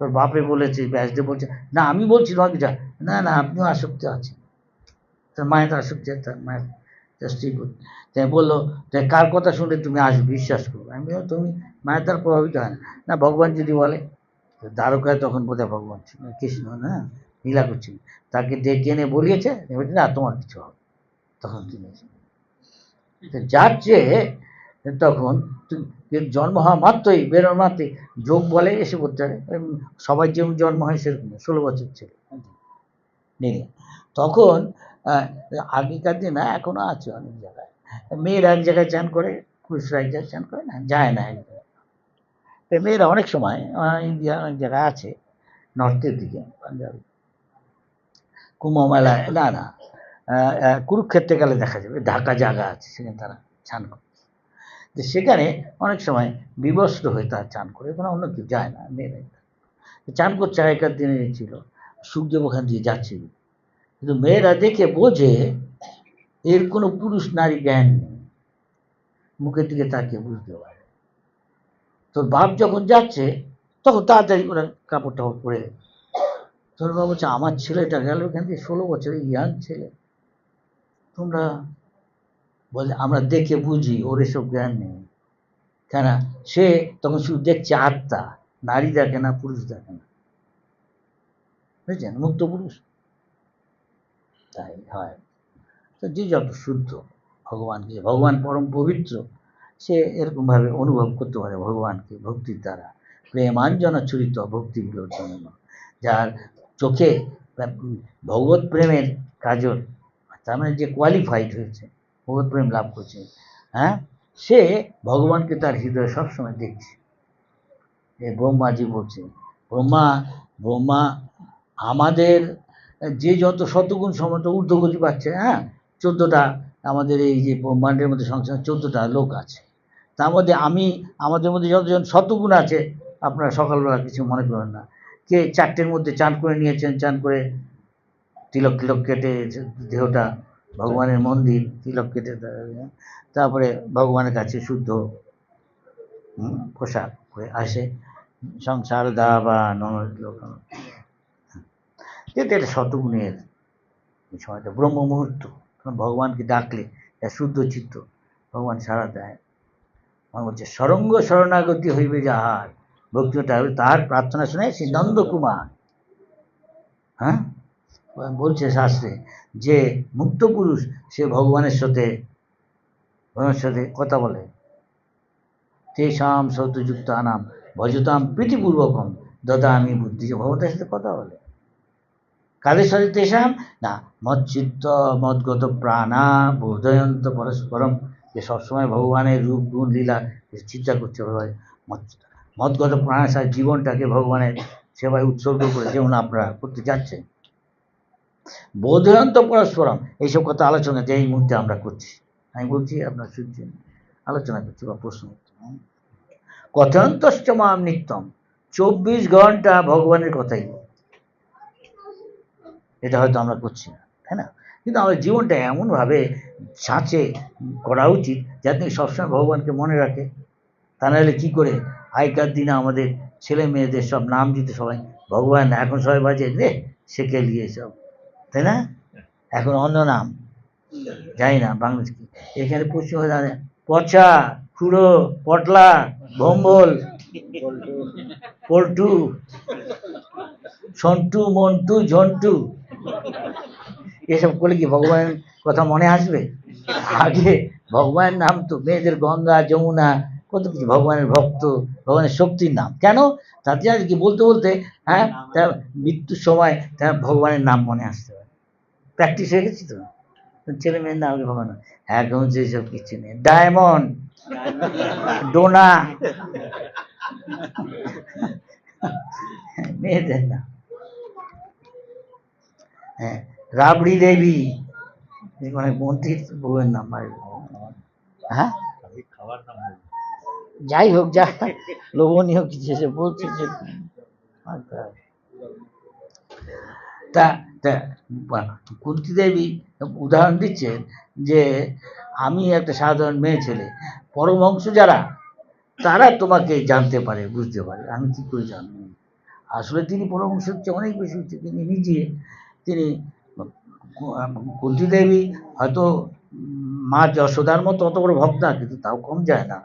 তোর বাপে বলেছে, ব্যাসদেব বলছে, না আমি বলছি তোমাকে যা, না না আপনিও আসক্তি আছেন, তার মায়ের তো আসক্তি, তার মায়ের স্ত্রী তাই বললো, তাই কার কথা শুনে তুমি আসবে বিশ্বাস করবে? আমি বললাম, তুমি মায়ের দ্বারা প্রভাবিত হয় না? না ভগবান যদি বলে। দ্বারকায় তখন বোধহয় ভগবান ছিল, কৃষ্ণ না, লীলা করছিল, তাকে ডেকে এনে বলিয়েছে, না তোমার কিছু হবে। তখন তিনি যাচ্ছে, তখন জন্ম হওয়া মাত্রই, বেরোর মাত্রই যোগ বলে এসে করতে হবে, সবাই যেমন জন্ম হয় সেরকম 16 বছর ছিল নিয়ে। তখন আগেকার দিনে এখনো আছে অনেক জায়গায়, মেয়েরা এক জায়গায় চান করে, পুরুষরা এক জায়গায় চান করে না, যায় না এক জায়গায়। মেয়েরা অনেক সময় ইন্ডিয়া অনেক জায়গায় আছে, নর্থের দিকে, পাঞ্জাবি কুম্ভ মেলায়, না না কুরুক্ষেত্রে গেলে দেখা যাবে, ঢাকা জায়গা আছে সেখানে তারা চান করে। যে সেখানে অনেক সময় বিবস্ত্র হয়ে তারা চান করে, কোনো অন্য কেউ যায় না, মেয়েরাই চান করছে। আগেকার দিনে ছিল, সূর্যদেব ওখান দিয়ে যাচ্ছে, কিন্তু মেয়েরা দেখে বোঝে এর কোনো পুরুষ নারী জ্ঞান নেই, মুখের দিকে তাকিয়ে বুঝতে পারে। তোর বাপ যখন যাচ্ছে তখন তাড়াতাড়ি ওরা কাপড় টাপড় পরে, তোর বাবা বলছে আমার ছেলেটা গেল এখান থেকে 16 বছরের ইয়াং ছেলে, তোমরা বলে আমরা দেখে বুঝি, ওর এসব জ্ঞান নেই। কেন? সে তখন শুধু দেখছে আত্মা, নারী দেখে না, পুরুষ দেখে না, বুঝছেন, মুক্ত পুরুষ। তাই হয় তো যে যত শুদ্ধ ভগবানকে, ভগবান পরম পবিত্র, সে এরকমভাবে অনুভব করতে পারে ভগবানকে ভক্তির দ্বারা। প্রেমাঞ্জন চরিত ভক্তি বিলোচন, যার চোখে ভগবত প্রেমের কাজল, তার মানে যে কোয়ালিফাইড হয়েছে, ভগবত প্রেম লাভ করছে, হ্যাঁ, সে ভগবানকে তার হৃদয়ে সবসময় দেখছে। এ ব্রহ্মাজি বলছে, ব্রহ্মা আমাদের যে যত শতগুণ সমত ঊর্ধ্বগতি পাচ্ছে, হ্যাঁ, 14টা আমাদের এই যে ব্রহ্মাণ্ডের মধ্যে সংসার 14টা লোক আছে, তার মধ্যে আমাদের মধ্যে যতজন শতগুণ আছে, আপনারা সকালবেলা কিছু মনে করেন না, কে 4টের মধ্যে চান করে নিয়েছেন, চান করে তিলক কেটে দেহটা ভগবানের মন্দির, তিলক কেটে তারপরে ভগবানের কাছে শুদ্ধ পোশাক করে আসে, সংসার দাবা লোক, এটা শতগুণের সময়টা ব্রহ্ম মুহূর্ত, ভগবানকে ডাকলে শুদ্ধ চিত্ত ভগবান সাড়া দেয়। আমার বলছে সরঙ্গ শরণাগতি হইবে যাহার, ভক্তিটা হবে তার প্রার্থনা শুনে সে নন্দকুমার। হ্যাঁ, বলছে শাস্ত্রে যে মুক্ত পুরুষ সে ভগবানের সাথে কথা বলে, তেষাম সৌতযুক্ত আনাম ভজতাম প্রীতিপূর্বকম দদামি বুদ্ধি, ভগবতের সাথে কথা বলে। কাদের সাথে? তেষাম না মচ্চিত্ত মদগত প্রাণা বোধয়ন্ত পরস্পরম, যে সবসময় ভগবানের রূপ গুণ লীলা চিন্তা করছে, মদগত প্রাণের সাথে জীবনটাকে ভগবানের সেবায় উৎসর্গ করে, যেমন আপনারা করতে যাচ্ছেন। বোধয়ন্ত পরস্পরম, এইসব কথা আলোচনা যে এই মুহূর্তে আমরা করছি, আমি বলছি আপনার শুনছেন, আলোচনা করছি বা প্রশ্ন করছি। কথয়ন্তশ্চ মাম নিত্যম, 24 ঘন্টা ভগবানের কথাই, এটা হয়তো আমরা করছি না, তাই না? কিন্তু আমাদের জীবনটা এমনভাবে ছাঁচে করা উচিত যাতে সবসময় ভগবানকে মনে রাখে। তা নাহলে কী করে আগেকার দিনে আমাদের ছেলে মেয়েদের সব নাম দিত সবাই ভগবান, এখন সবাই বাজে রে শেখে নিয়ে সব, তাই না? এখন অন্য নাম যাই না বাংলাদেশ, এখানে পশ্চিমবঙ্গে পচা, খুঁড়ো, পটলা, ভম্বল, পল্টু, সন্টু, মন্টু, ঝন্টু, এসব করলে কি ভগবানের কথা মনে আসবে? আগে ভগবানের নাম তো মেয়েদের গঙ্গা যমুনা কত কিছু, ভগবানের ভক্ত, ভগবানের শক্তির নাম, কেন? তাতে আর কি বলতে বলতে, হ্যাঁ, তার মৃত্যুর সময় তার ভগবানের নাম মনে আসতে পারে। প্র্যাকটিস হয়ে গেছি তো, ছেলে মেয়ের নাম ভগবান, এখন যেসব কিছু নেই, ডায়মন্ড, ডোনা, মেয়েদের নাম, হ্যাঁ, রাবড়ি দেবী, মানে মন্ত্রীর বউয়ের নাম, হ্যাঁ, যাই হোক, যা লোভনীয় কিছু এসে বলছে যে তা কুন্তী দেবী উদাহরণ দিচ্ছেন যে আমি একটা সাধারণ মেয়ে ছেলে, পরমহংস যারা তারা তোমাকে জানতে পারে, বুঝতে পারে, আমি কি করে জানবো? আসলে তিনি পরমহংসের চেয়ে অনেক বেশি উচ্চ। তিনি কুন্তী দেবী হয়তো মা যশোদার মতো অত বড় ভক্ত না, কিন্তু তাও কম যায় না।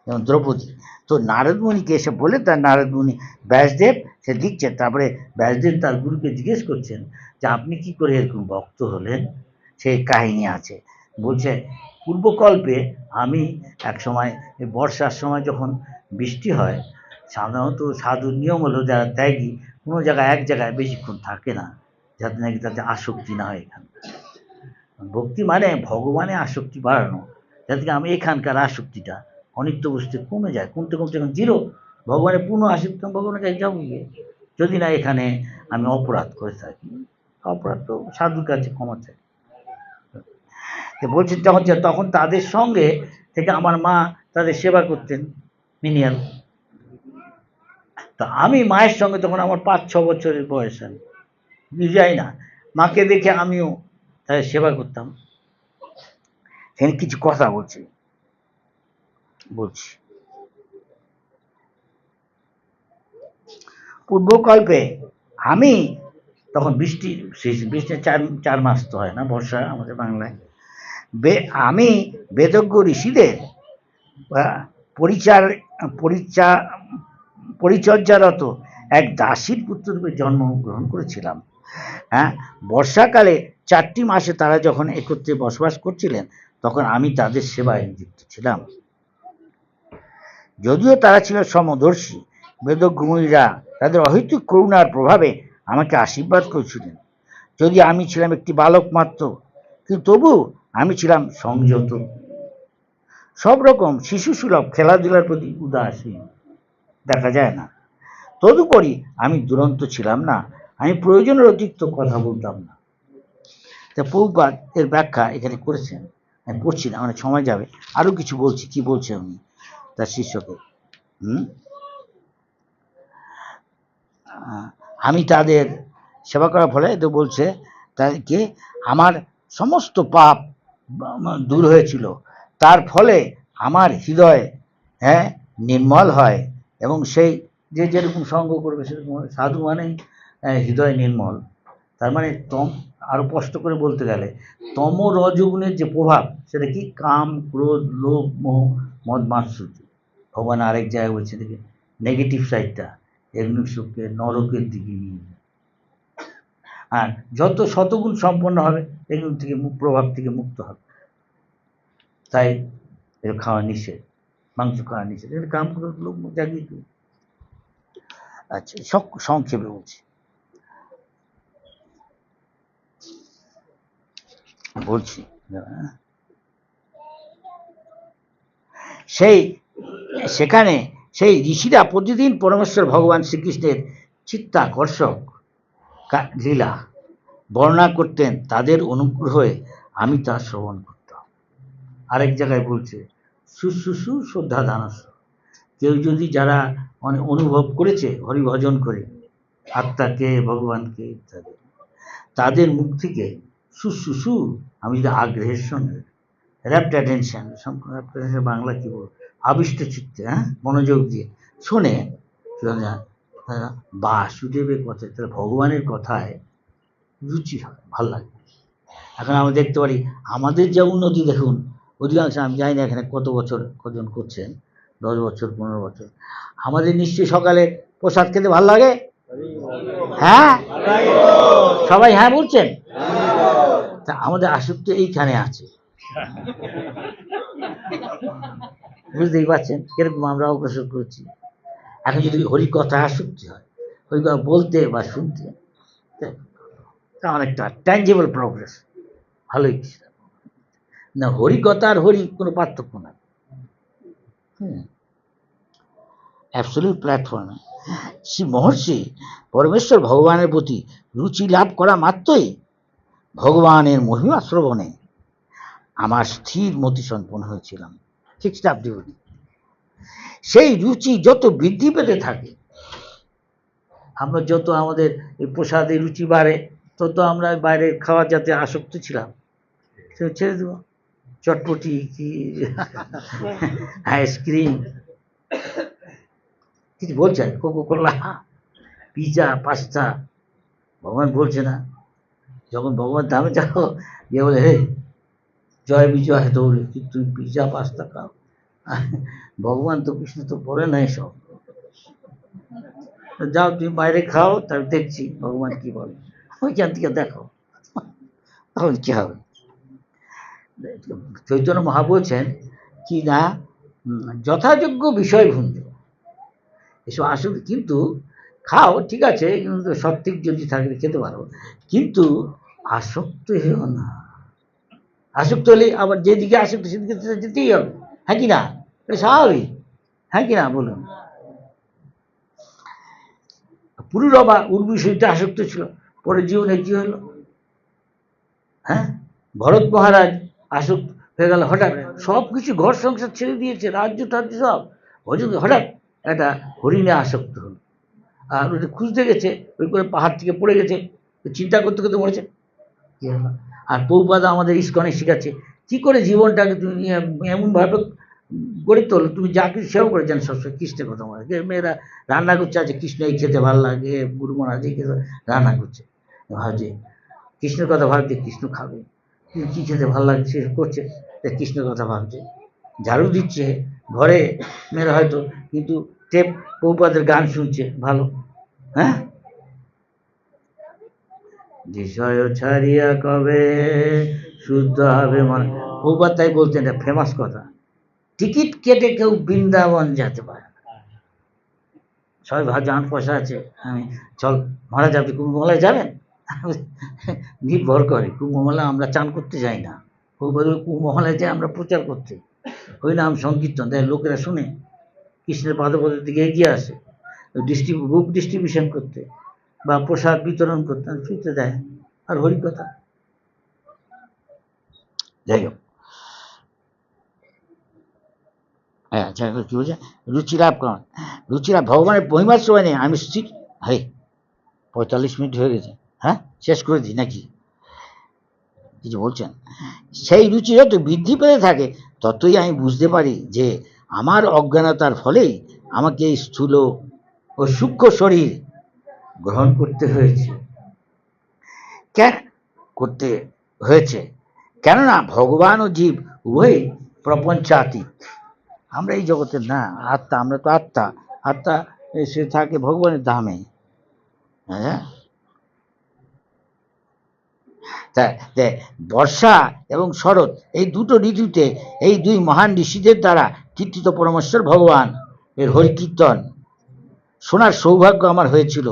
যেমন দ্রৌপদী। তো নারদমুনিকে এসে বলে, তার নারদমুনি ব্যাসদেব সে দিচ্ছেন, তারপরে ব্যাসদেব তার গুরুকে জিজ্ঞেস করছেন যে আপনি কি করে এরকম ভক্ত হলেন, সেই কাহিনী আছে। বলছে পূর্বকল্পে আমি এক সময় বর্ষার সময় যখন বৃষ্টি হয়, সাধারণত সাধুর নিয়ম হলো যারা ত্যাগী কোনো জায়গায় এক জায়গায় বেশিক্ষণ থাকে না, যাতে নাকি তাতে আসক্তি না হয়। এখানে ভক্তি মানে ভগবানে আসক্তি বাড়ানো, যাতে আমি এখানকার আসক্তিটা অনিত্য বস্তু কমে যায়, কমতে কমতে এখন জিরো, ভগবানের পূর্ণ আসক্তি, ভগবানের কাছে যাবো গিয়ে। যদি না এখানে আমি অপরাধ করে থাকি, অপরাধ তো সাধুর কাছে ক্ষমা চাই। বলছেন তখন তাদের সঙ্গে থেকে আমার মা তাদের সেবা করতেন মিনিয়াল। তা আমি মায়ের সঙ্গে তখন আমার 5-6 বছরের বয়স, আমি যাই না, মাকে দেখে আমিও তাদের সেবা করতাম। সেখানে কিছু কথা বলছি। পূর্বকল্পে আমি তখন বৃষ্টি 4 মাস তো হয় না, বর্ষা আমাদের বাংলায়। আমি বেদজ্ঞ ঋষিদের পরিচর্যারত এক দাসীর পুত্ররূপে জন্মগ্রহণ করেছিলাম। হ্যাঁ, বর্ষাকালে 4টি মাসে তারা যখন একত্রে বসবাস করছিলেন, তখন আমি তাদের সেবায় নিযুক্ত ছিলাম। যদিও তারা ছিল সমদর্শী, বেদজ্ঞ মুনিরা তাদের অহৈতুক করুণার প্রভাবে আমাকে আশীর্বাদ করেছিলেন। যদি আমি ছিলাম একটি বালক মাত্র, কিন্তু তবু আমি ছিলাম সংযত, সব রকম শিশুসুলভ খেলাধুলার প্রতি উদাসীন, দেখা যায় না। তদুপরি আমি দুরন্ত ছিলাম না, আমি প্রয়োজনের অতিরিক্ত কথা বলতাম না। তা প্রভুপাদ এর ব্যাখ্যা এখানে করেছেন, আমি পড়ছি না, অনেক সময় যাবে, আরো কিছু বলছি। কি বলছে উনি তার শিষ্যকে? আমি তাদের সেবা করার ফলে তো বলছে তাদেরকে আমার সমস্ত পাপ দূর হয়েছিল, তার ফলে আমার হৃদয় নির্মল হয়, এবং সেই যে যেরকম সঙ্গ করবে সেরকম। সাধু মানে হৃদয় নির্মল, তার মানে আরো স্পষ্ট করে বলতে গেলে তম রজগুণের যে প্রভাব, সেটা কি? কাম, ক্রোধ, লোভ, মোহ, মদ, মাৎসর্য। ভগবান আরেক জায়গায় বলছে দেখে নেগেটিভ সাইডটা এগুলো সুখকে নরকের দিকে নিয়ে যায়। আর যত শতগুণ সম্পন্ন হবে এগুলো থেকে প্রভাব থেকে মুক্ত হবে। তাই এর খাওয়া নিষেধ, মাংস খাওয়া নিষেধ, এটা কাম ক্রোধ লোভ মোহ জাগিয়ে। আচ্ছা, সংক্ষেপে বলছি। সেখানে সেই ঋষিরা প্রতিদিন পরমেশ্বর ভগবান শ্রীকৃষ্ণের চিত্তাকর্ষক লীলা বর্ণনা করতেন, তাদের অনুগ্রহে আমি তা শ্রবণ করতাম। আরেক জায়গায় বলছে শুশ্রূষু শ্রদ্ধা দানস্য, কেউ যদি যারা অনুভব করেছে হরিভজন করে আত্মাকে, ভগবানকে ইত্যাদি, তাদের মুখ থেকে শুশ্রূষু, আমি যদি আগ্রহের সঙ্গে র্যাপ্ট অ্যাটেনশন, বাংলা কি বলবো, আবিষ্ট চিত্তে মনোযোগ দিয়ে শোনে বাসুদেবের কথায়, তাহলে ভগবানের কথায় রুচি হয়, ভালো লাগে। এখন আমরা দেখতে পারি আমাদের যা উন্নতি, দেখুন অধিকাংশ, আমি জানি না এখানে কত বছর কজন করছেন, 10 বছর 15 বছর, আমাদের নিশ্চয়ই সকালে প্রসাদ খেতে ভালো লাগে। হ্যাঁ, সবাই হ্যাঁ বলছেন। তা আমাদের আসক্তি এইখানে আছে, বুঝতেই পারছেন কিরকম আমরা অগ্রসর করছি। এখন যদি হরি কথা আসক্তি হয়, হরি কথা বলতে বা শুনতে, তা অনেকটা ট্যাঞ্জেবল প্রোগ্রেস, ভালোই না। হরি কথা আর হরি কোনো পার্থক্য না, অ্যাবসলিউট প্ল্যাটফর্ম। শ্রী মহর্ষি পরমেশ্বর ভগবানের প্রতি রুচি লাভ করা মাত্রই ভগবানের মহিমা শ্রবণে আমার স্থির মতি সম্পন্ন হয়েছিলাম। ঠিক আপনি বলি, সেই রুচি যত বৃদ্ধি পেতে থাকে, আমরা যত আমাদের এই প্রসাদে রুচি বাড়ে, তত আমরা বাইরের খাওয়া যাতে আসক্ত ছিলাম সেটা ছেড়ে দেবো। চটপটি কি আইসক্রিম, কিছু বলছেন, কোকো কোলা, পিজা, পাস্তা, ভগবান বলছে না। যখন ভগবান ধামে যাও, গিয়ে বলে হে জয় বিজয় দৌড়ে তুই পিজা পাস্তা খাও। ভগবান তো কৃষ্ণ তো বলে না এসব, যাও তুমি বাইরে খাও, তার দেখছি ভগবান কি বলে, ওইখান থেকে দেখো তখন কি হবে। চৈতন্য মহা বলছেন কি না, যথাযোগ্য বিষয় ভুঞ্জ, এসব আসলে কিন্তু খাও ঠিক আছে, কিন্তু সঠিক যদি থাকলে খেতে পারো, কিন্তু আসক্ত হয়েও না। আসক্ত হলে আবার যেদিকে আসক্ত সেদিকে যেতেই হবে, হ্যাঁ কি না, এটা স্বাভাবিক, হ্যাঁ কি না বলুন। পুরুরবা উর্বশীতে আসক্ত ছিল, পরে জীবনে কি হলো, হ্যাঁ, ভরত মহারাজ আসক্ত হয়ে গেল, হঠাৎ সব কিছু ঘর সংসার ছেড়ে দিয়েছে, রাজ্য টাজ্য সব, হঠাৎ একটা হরিণে আসক্ত হলো, আর ওটা খুঁজতে গেছে, ওই করে পাহাড় থেকে পড়ে গেছে, চিন্তা করতে করতে মরেছে। আর প্রভুপাদা আমাদের ইস্কনে শিখাচ্ছে কি করে জীবনটাকে তুমি এমনভাবে গড়ে তোলো, তুমি যা কিছু সেবা করে যান সবসময় কৃষ্ণের কথা মনে, মেয়েরা রান্না করছে, আছে কৃষ্ণ এই খেতে ভালো লাগে, গুরু মহারাজ এই খেতে রান্না করছে, ভাবছে কৃষ্ণের কথা ভাবছে, কৃষ্ণ খাবে, কী খেতে ভালো লাগছে সে করছে, কৃষ্ণের কথা ভাবছে, ঝাড়ু দিচ্ছে ঘরে মেয়েরা হয়তো, কিন্তু টেপ প্রভুপাদের গান শুনছে ভালো, হ্যাঁ, বিষয় ছাড়িয়া কবে শুদ্ধ হবে মনে। প্রভুপাদ তাই বলতেন, এটা ফেমাস কথা, টিকিট কেটে কেউ বৃন্দাবন যেতে পারে না। সবাই যান পয়সা আছে, আমি চল মহারাজ আপনি কুম্ভমেলায় যাবেন, নির্ভর করে কুম্ভমেলা আমরা চান করতে যাই না, প্রভুপাদ কুম্ভমেলায় যাই আমরা প্রচার করতে, ওই নাম সংকীর্তন দেয়, লোকেরা শুনে কৃষ্ণের পাদপদের দিকে এগিয়ে আসে, বুক ডিস্ট্রিবিউশন করতে বা প্রসাদ বিতরণ করতে, ফ্রিতে দেয়, আর হরিকথা। যাই হোক, হ্যাঁ আচ্ছা কি বলছে, রুচিলাভ করেন, রুচিলাভ ভগবানের মহিমার সময় নেই, আমি আরে 45 মিনিট হয়ে গেছে, হ্যাঁ শেষ করে দিই নাকি, কিছু বলছেন। সেই রুচি যত বৃদ্ধি পেতে থাকে ততই আমি বুঝতে পারি যে আমার অজ্ঞানতার ফলেই আমাকে এই স্থূল ও সূক্ষ্ম শরীর গ্রহণ করতে হয়েছে। কেন করতে হয়েছে? কেননা ভগবান ও জীব উভয়ই প্রপঞ্চাতীত, আমরা এই জগতের না আত্মা, আমরা তো আত্মা, আত্মা সে থাকে ভগবানের ধামে, হ্যাঁ। বর্ষা এবং শরৎ এই দুটো ঋতুতে এই দুই মহান ঋষিদের দ্বারা কীর্তিত পরমেশ্বর ভগবান এর হরিকীর্তন শোনার সৌভাগ্য আমার হয়েছিল।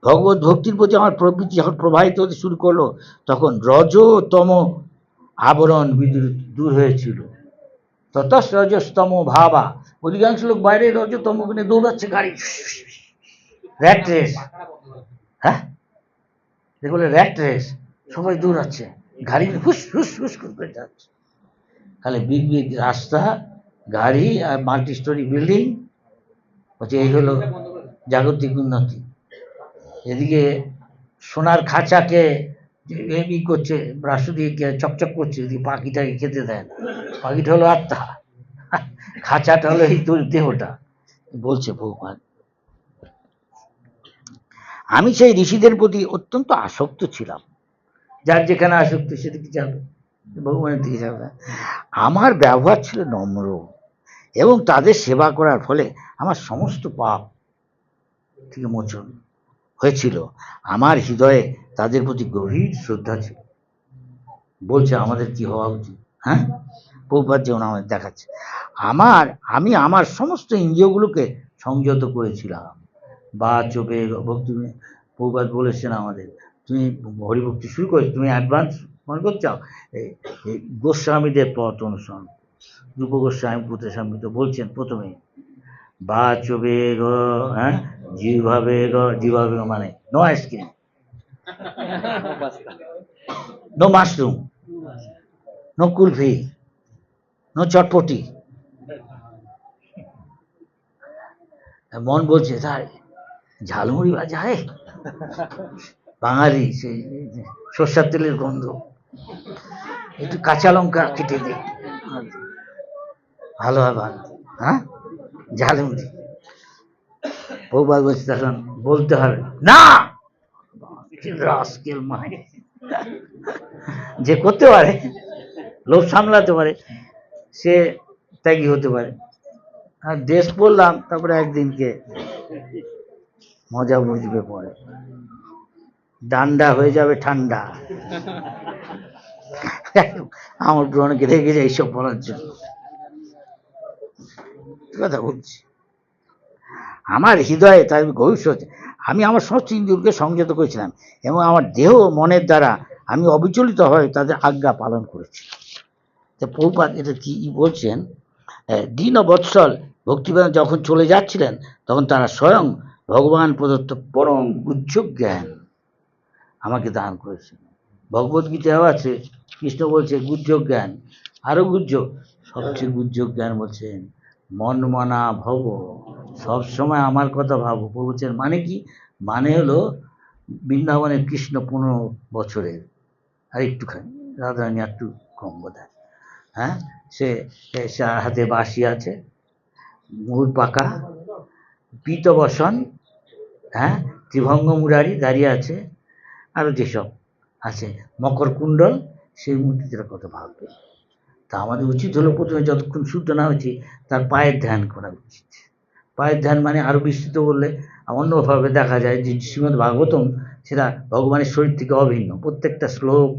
ভগবত ভক্তির প্রতি আমার প্রবৃত্তি যখন প্রবাহিত হতে শুরু করলো, তখন রজতম আবরণ দূর হয়েছিল। ততস রজস্তম ভাবা, অধিকাংশ লোক বাইরে রজতম দৌড়াচ্ছে, গাড়ি র্যাট রেস, হ্যাঁ এগুলো র্যাট রেস, সবাই দৌড়াচ্ছে, গাড়ি হুস হুস হুস করে যাচ্ছে, খালি বিগ বিগ রাস্তা, গাড়ি আর মাল্টি স্টোরি বিল্ডিং, বলছে এই হলো জাগতিক উন্নতি। এদিকে সোনার খাঁচাকে এমনি করছে, ব্রাশ দিয়ে চকচক করছে, এদিকে পাখিটাকে খেতে দেয় না, পাখিটা হলো আত্মা, খাঁচাটা হলো এই দেহটা, বলছে ভগবান। আমি সেই ঋষিদের প্রতি অত্যন্ত আসক্ত ছিলাম, যার যেখানে আসক্ত সেদিকে যাবে, ভগবানের দিকে যাবে। আমার ব্যবহার ছিল নম্র এবং তাদের সেবা করার ফলে আমার সমস্ত পাপ থেকে মোচন হয়েছিল। আমার হৃদয়ে তাদের প্রতি গভীর শ্রদ্ধা ছিল। বলছে আমাদের কি হওয়া উচিত, হ্যাঁ, প্রভুপাদ যেমন আমাদের দেখাচ্ছে, আমি আমার সমস্ত ইন্দ্রিয়গুলোকে সংযত করেছিলাম, বা চোখে ভক্তি, প্রভুপাদ বলেছেন আমাদের, তুমি হরিভক্তি শুরু করে তুমি অ্যাডভান্স মনে করতে চাও, এই গোস্বামীদের পথ অনুসরণ, রূপ গোস্বামী পুত্রস্বামী তো বলছেন প্রথমে, বা চবে গ, হ্যাঁ, জিভাবে গ, জিভাবে মানে no ice cream, no mushroom, no kulfi, no চটপটি। মন বলছে তাই ঝালমুড়ি ভাজা, হয় বাঙালি সেই সর্ষার তেলের গন্ধ, একটু কাঁচা লঙ্কা কেটে দে, ভালো হয় ভালো, হ্যাঁ ঝালমুড়ি। বহুবার বলছে তখন বলতে হবে না, রাস্কেল মানে যে করতে পারে, লোভ সামলাতে পারে, সে ত্যাগী হতে পারে। আর দেশ বললাম, তারপরে একদিনকে মজা বুঝবে পরে, ডান্ডা হয়ে যাবে ঠান্ডা। আমার পুরোনোকে রেগে যায় এইসব বলার জন্য, কথা বলছি। আমার হৃদয়ে তার ভবিষ্যতে আমি আমার সমস্ত ইন্দ্রিয়কে সংযত করেছিলাম এবং আমার দেহ মনের দ্বারা আমি অবিচলিত হয়ে তাদের আজ্ঞা পালন করেছি। তো প্রভুপাদ এটা কি বলছেন, দিন ও বৎসল ভক্তিবান যখন চলে যাচ্ছিলেন তখন তারা স্বয়ং ভগবান প্রদত্ত পরম গুহ্য জ্ঞান আমাকে দান করেছেন। ভগবদ্গীতাও আছে, কৃষ্ণ বলছে গুহ্য জ্ঞান, আরো গুহ্য, সবচেয়ে গুহ্য জ্ঞান বলছেন মন মনা ভব, সবসময় আমার কথা ভাবো। বলছেন মানে কি, মানে হলো বৃন্দাবনের কৃষ্ণ 15 বছরের, আর একটুখানি রাধারানী একটু কম বোধ হয়। হ্যাঁ, সে হাতে বাঁশি আছে, মুহুর পাকা, পীত বসন, হ্যাঁ, ত্রিভঙ্গ মুরারি দাঁড়িয়ে আছে, আরো যেসব আছে মকর কুণ্ডল, সেই মূর্তিটার কথা ভাববে। তা আমাদের উচিত হলো প্রথমে যতক্ষণ শুদ্ধ না হচ্ছে তার পায়ের ধ্যান করা উচিত। পায়ের ধ্যান মানে আরো বিস্তৃত বললে অন্যভাবে দেখা যায় যে শ্রীমদ্ ভাগবতম সেটা ভগবানের শরীর থেকে অভিন্ন, প্রত্যেকটা শ্লোক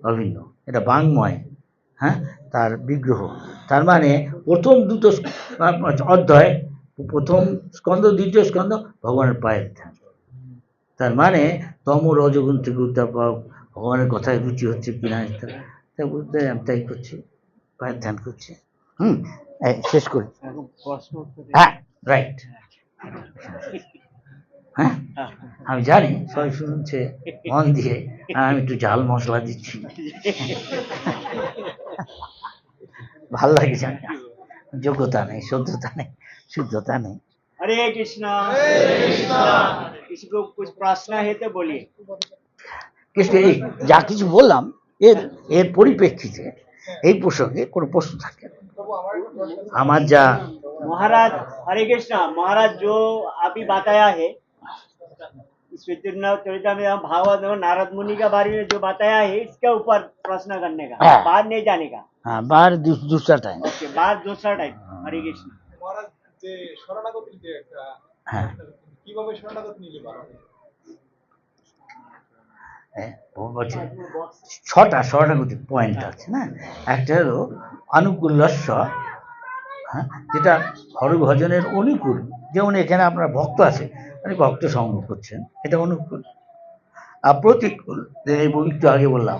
অভিন্ন, এটা বাংময়, হ্যাঁ, তার বিগ্রহ। তার মানে প্রথম দুটো অধ্যায়, প্রথম স্কন্ধ দ্বিতীয় স্কন্ধ ভগবানের পায়ের ধ্যান। তার মানে তম রজগুণ থেকে উদ্ধার পাও, ভগবানের কথায় রুচি হচ্ছে কিনা তাই বুঝতে আমি তাই করছি, পায়ের ধ্যান করছি। শেষ করি। হ্যাঁ, রাইট। হ্যাঁ, আমি জানি সবাই শুনছে মন দিয়ে, আমি একটু ঝাল মশলা দিচ্ছি, ভাল লাগে জানি, যোগ্যতা নেই, শুদ্ধতা নেই, শুদ্ধতা নেই। हरे कृष्णा, किसी को कुछ प्रश्न है तो बोलिए। কৃষ্ণ এই যা কিছু বললাম এর পরিপ্রেক্ষিতে এই प्रसंगे কোনো प्रश्न থাকে আমার যা महाराज हरे कृष्णा, महाराज जो अभी बताया है इस चरित्र में भागवत में नारद मुनि के बारे में जो बताया है, इसके ऊपर प्रश्न करने का, बाहर नहीं जाने का। हाँ, बाहर दूसरा टाइम। ओके, बाहर दूसरा टाइम। हरे कृष्णा। महाराज যে শরণাগতির যে একটা কিভাবে শরণাগতি নিলে ভালো হয়? বলছে 6টা শরণাগতির পয়েন্ট আছে না। একটা হলো অনুকূল্যস্য, হ্যাঁ, যেটা হরিভজনের অনুকূল, যেমন এখানে আপনার ভক্ত আছে, মানে ভক্ত সঙ্গ করছেন, এটা অনুকূল। আর প্রতিকূল, এই একটু আগে বললাম,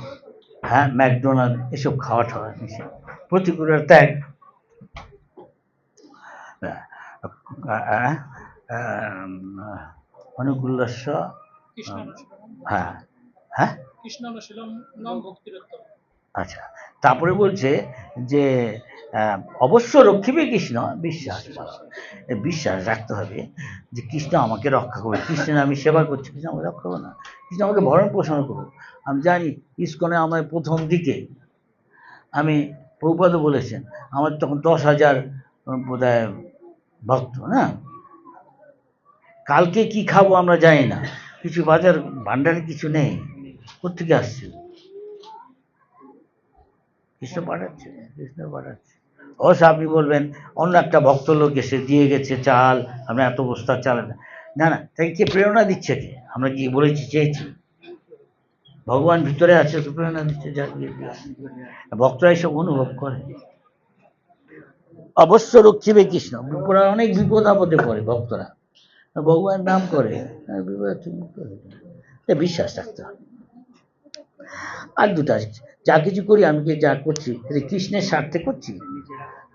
হ্যাঁ, ম্যাকডোনাল্ড এসব খাওয়া ঠাওয়া মিশে প্রতিকূলের ত্যাগ। অনুকূল্যস্য, হ্যাঁ হ্যাঁ, আচ্ছা। তারপরে বলছে যে অবশ্য রক্ষিবে কৃষ্ণ, বিশ্বাস, বিশ্বাস রাখতে হবে যে কৃষ্ণ আমাকে রক্ষা করবে, কৃষ্ণের আমি সেবা করছি, কৃষ্ণ আমাকে রক্ষা করবে না, কৃষ্ণ আমাকে ভরণ পোষণ করবে। আমি জানি ইস্কনে আমার প্রথম দিকে আমি, প্রভুপাদ বলেছেন, আমার তখন 10,000 বোধহয় ভক্ত না। কালকে কি খাবো আমরা জানি না, কিছু বাজার ভান্ডারে কিছু নেই, কোথেকে আসছে? কৃষ্ণ পাঠাচ্ছে, কৃষ্ণ পাঠাচ্ছে। অবশ্য আপনি বলবেন অন্য একটা ভক্ত লোক এসে দিয়ে গেছে চাল, আমরা এত বস্তা চাল, না না, তাকে কে প্রেরণা দিচ্ছে? কে? আমরা কি বলেছি চেয়েছি? ভগবান ভিতরে আছে তো প্রেরণা দিচ্ছে, ভক্তরা এসব অনুভব করে। অবশ্য রক্ষিবে কৃষ্ণ, বিপরা অনেক বিপদ আপদে পড়ে ভক্তরা, ভগবানের নাম করে, বিশ্বাস রাখতে হবে। আর দুটা, যা কিছু করি আমি যা করছি এটা কৃষ্ণের স্বার্থে করছি,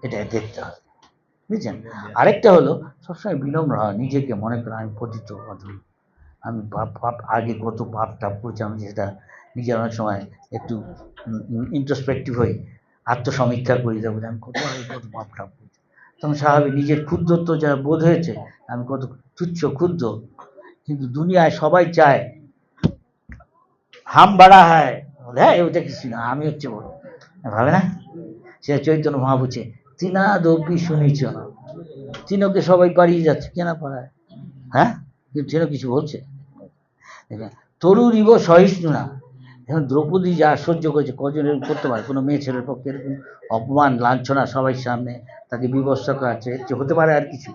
এটা দেখতে হবে, বুঝছেন? আরেকটা হলো সবসময় বিনম্র হয়, নিজেকে মনে করা আমি পতিত অধম, আমি পাপ আগে কত পাপ টাপ করছি, আমি সেটা নিজের অনেক সময় একটু ইন্ট্রোস্পেক্টিভ হই, আত্মসমীক্ষা করি, যাবো আমি কত আগে কত পাপ টাপ করছি, তখন স্বাভাবিক নিজের ক্ষুদ্রত্ব যা বোধ হয়েছে, আমি কত তুচ্ছ ক্ষুদ্র। কিন্তু দুনিয়ায় সবাই চায় হাম বাড়া হয়, হ্যাঁ ওটা কিছু না, আমি হচ্ছে বড়, ভাবে না? সে চৈতন্য মহাপুছে তিনাদপি শুনিছ না, তিনকে সবাই পাড়িয়ে যাচ্ছে, কেনা পাড়ায় হ্যাঁ, কিন্তু সেটা কিছু বলছে তরুর ইব সহিষ্ণু না। এখন দ্রৌপদী যা সহ্য করেছে কজনের করতে পারে? কোনো মেয়ে ছেলের পক্ষে এরকম অপমান লাঞ্ছনা সবাই সামনে তাকে বিবস্ত্র করাচ্ছে, এর চেয়ে হতে পারে আর কিছু?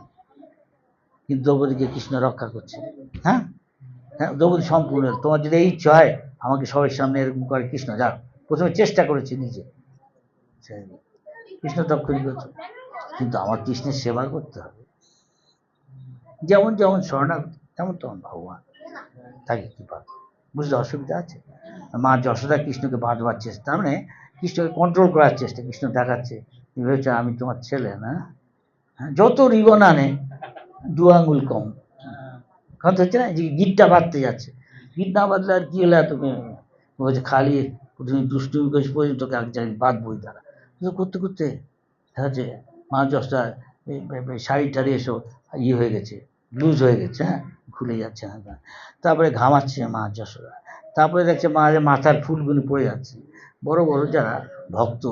কিন্তু দ্রৌপদীকে কৃষ্ণ রক্ষা করছে। হ্যাঁ, হ্যাঁ, দ্রৌপদী সম্পূর্ণ, তোমার যদি এই ইচ্ছা হয় আমাকে সবার সামনে এরকম করে, কৃষ্ণ যাও, প্রথমে চেষ্টা করেছে নিজে, কৃষ্ণ তক্ষণই করছে। কিন্তু আমার কৃষ্ণের সেবা করতে হবে, যেমন যেমন শরণাগত তেমন তেমন ভগবান তাকে কৃপা, বুঝতে অসুবিধা আছে? মা যশোদা কৃষ্ণকে বাঁধবার চেষ্টা, তার মানে কৃষ্ণকে কন্ট্রোল করার চেষ্টা, কৃষ্ণ দেখাচ্ছে তুমি ভেবেছো আমি তোমার ছেলে না? হ্যাঁ, যত রিবন আনে 2 আঙুল কম, কথা হচ্ছে না, যে গিটটা বাঁধতে যাচ্ছে, গিট না বাঁধলে আর কি হলে তুমি বলছে খালি তুমি দুষ্টুমি করিস পর্যন্ত তোকে এক জায়গায় বাঁধবই তারা, করতে করতে দেখা যাচ্ছে মা যশোদা শাড়ি টাড়ি এসব ইয়ে হয়ে গেছে, লুজ হয়ে গেছে, হ্যাঁ, খুলে যাচ্ছে না, তারপরে ঘামাচ্ছে মা যশোদা, তারপরে দেখছে মাথার ফুলগুলি পড়ে যাচ্ছে। বড় বড় যারা ভক্ত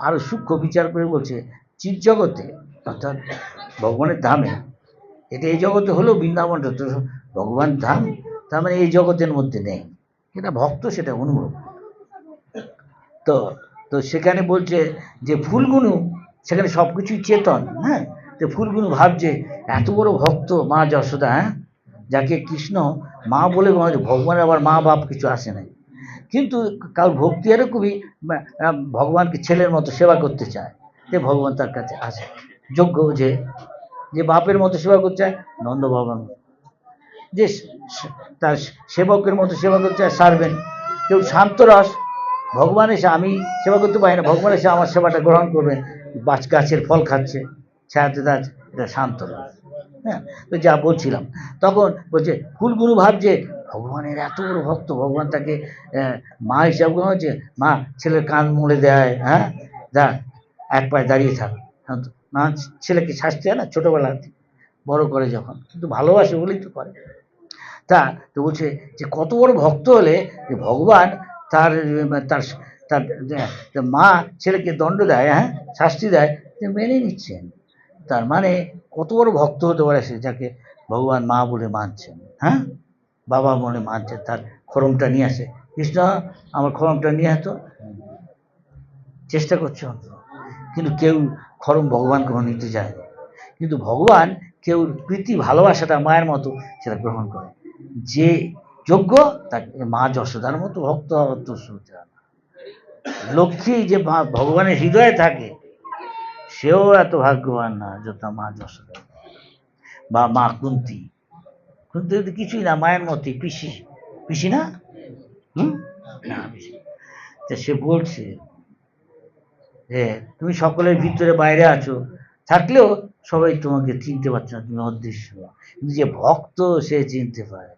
আরো সূক্ষ্ম বিচার করে বলছে চিৎ জগতে অর্থাৎ ভগবানের ধামে, এটা এই জগতে হলেও বৃন্দাবনটা তো ভগবান ধাম, তার মানে এই জগতের মধ্যে নেই, এটা ভক্ত সেটা অনুভব। তো তো সেখানে বলছে যে ফুলগুলো সেখানে সব কিছুই চেতন, হ্যাঁ, তো ফুলগুলো ভাবছে এত বড় ভক্ত মা যশোদা, হ্যাঁ, যাকে কৃষ্ণ মা বলে মনে, ভগবানের আবার মা বাপ কিছু আসে নাই, কিন্তু কারোর ভক্তি এরকমই ভগবানকে ছেলের মতো সেবা করতে চায়, যে ভগবান তার কাছে আসে, যোগ্য যে যে বাপের মতো সেবা করতে চায় নন্দ ভগবান, যে তার সেবকের মতো সেবা করতে চায় সার্ভেন্ট, কেউ শান্তরস, ভগবান এসে আমি সেবা করতে পারি না, ভগবান এসে আমার সেবাটা গ্রহণ করবেন, গাছের ফল খাচ্ছে ছায়াতে দাঁড়াচ্ছে, এটা শান্তরস। হ্যাঁ, তো যা বলছিলাম তখন বলছে ফুলগুলো ভাবছে ভগবানের এত বড় ভক্ত, ভগবান তাকে মা হিসাবে গ্রহণ হচ্ছে, মা ছেলের কান মুড়ে দেয়, হ্যাঁ, যা এক পায়ে দাঁড়িয়ে থাক, না ছেলেকে শাস্তি হয় না ছোটবেলা বড় করে যখন, কিন্তু ভালোবাসে বলেই তো করে। তা তো বলছে যে কত বড় ভক্ত হলে যে ভগবান তার তার তার মা ছেলেকে দণ্ড দেয়, হ্যাঁ, শাস্তি দেয়, মেনে নিচ্ছেন, তার মানে কত বড় ভক্ত হতে পারে সে, যাকে ভগবান মা বলে মানছেন, হ্যাঁ, বাবা বলে মানছেন, তার খড়মটা নিয়ে আসে, কৃষ্ণ আমার খড়মটা নিয়ে আসতো, চেষ্টা করছে কিন্তু কেউ খড়ম ভগবান কোনো নিতে যায় না, কিন্তু ভগবান কেউ প্রীতি ভালোবাসাটা মায়ের মতো সেটা গ্রহণ করে, যে যোগ্য তাকে মা যশোদার মতো ভক্ত হওয়ার তো সুবিধা না। লক্ষ্মী যে ভগবানের হৃদয়ে থাকে সেও এত ভাগ্যবান না যত মা যশোদা বা মা কুন্তী, কুন্তী তো কিছুই না, মায়ের মতোই, পিসি, পিসি না, না পিসি। তা সে বলছে যে তুমি সকলের ভিতরে বাইরে আছো, থাকলেও সবাই তোমাকে চিনতে পারছে না, তুমি অদৃশ্য, কিন্তু যে ভক্ত সে চিনতে পারে।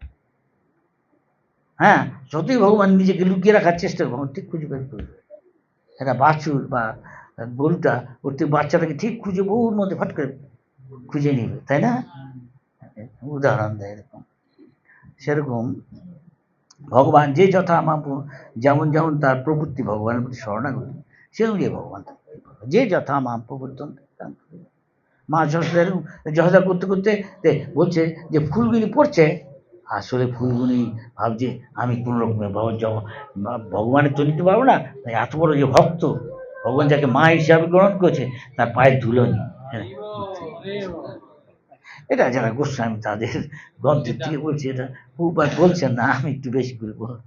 হ্যাঁ, যতই ভগবান নিজেকে লুকিয়ে রাখার চেষ্টা করবে ঠিক খুঁজে বের করবে, একটা বাছুর বা গরুটা ওর থেকে বাচ্চাটাকে ঠিক খুঁজে বহুর মধ্যে ফট করে খুঁজে নিবে, তাই না? উদাহরণ দেয় এরকম। সেরকম ভগবান যে যথা আমার যেমন যেমন তার প্রবৃত্তি ভগবানের প্রতি শরণাগতি, সে অনুযায়ী ভগবান যে যথা মা প্রবর্তন, মা যশোদা করতে করতে বলছে যে ফুলগুলি পড়ছে, আসলে ফুলগুলি ভাবছে আমি কোন রকমের ভগবানের তো নিতে পারবো না, এত বড় যে ভক্ত, ভগবান যাকে মা হিসাবে গ্রহণ করেছে তার পায়ের ধুলো নেই। এটা যারা গোস্বামী তাদের গ্রন্থের থেকে বলছে, এটা বহুবার বলছেন না, আমি একটু বেশি করে বলব,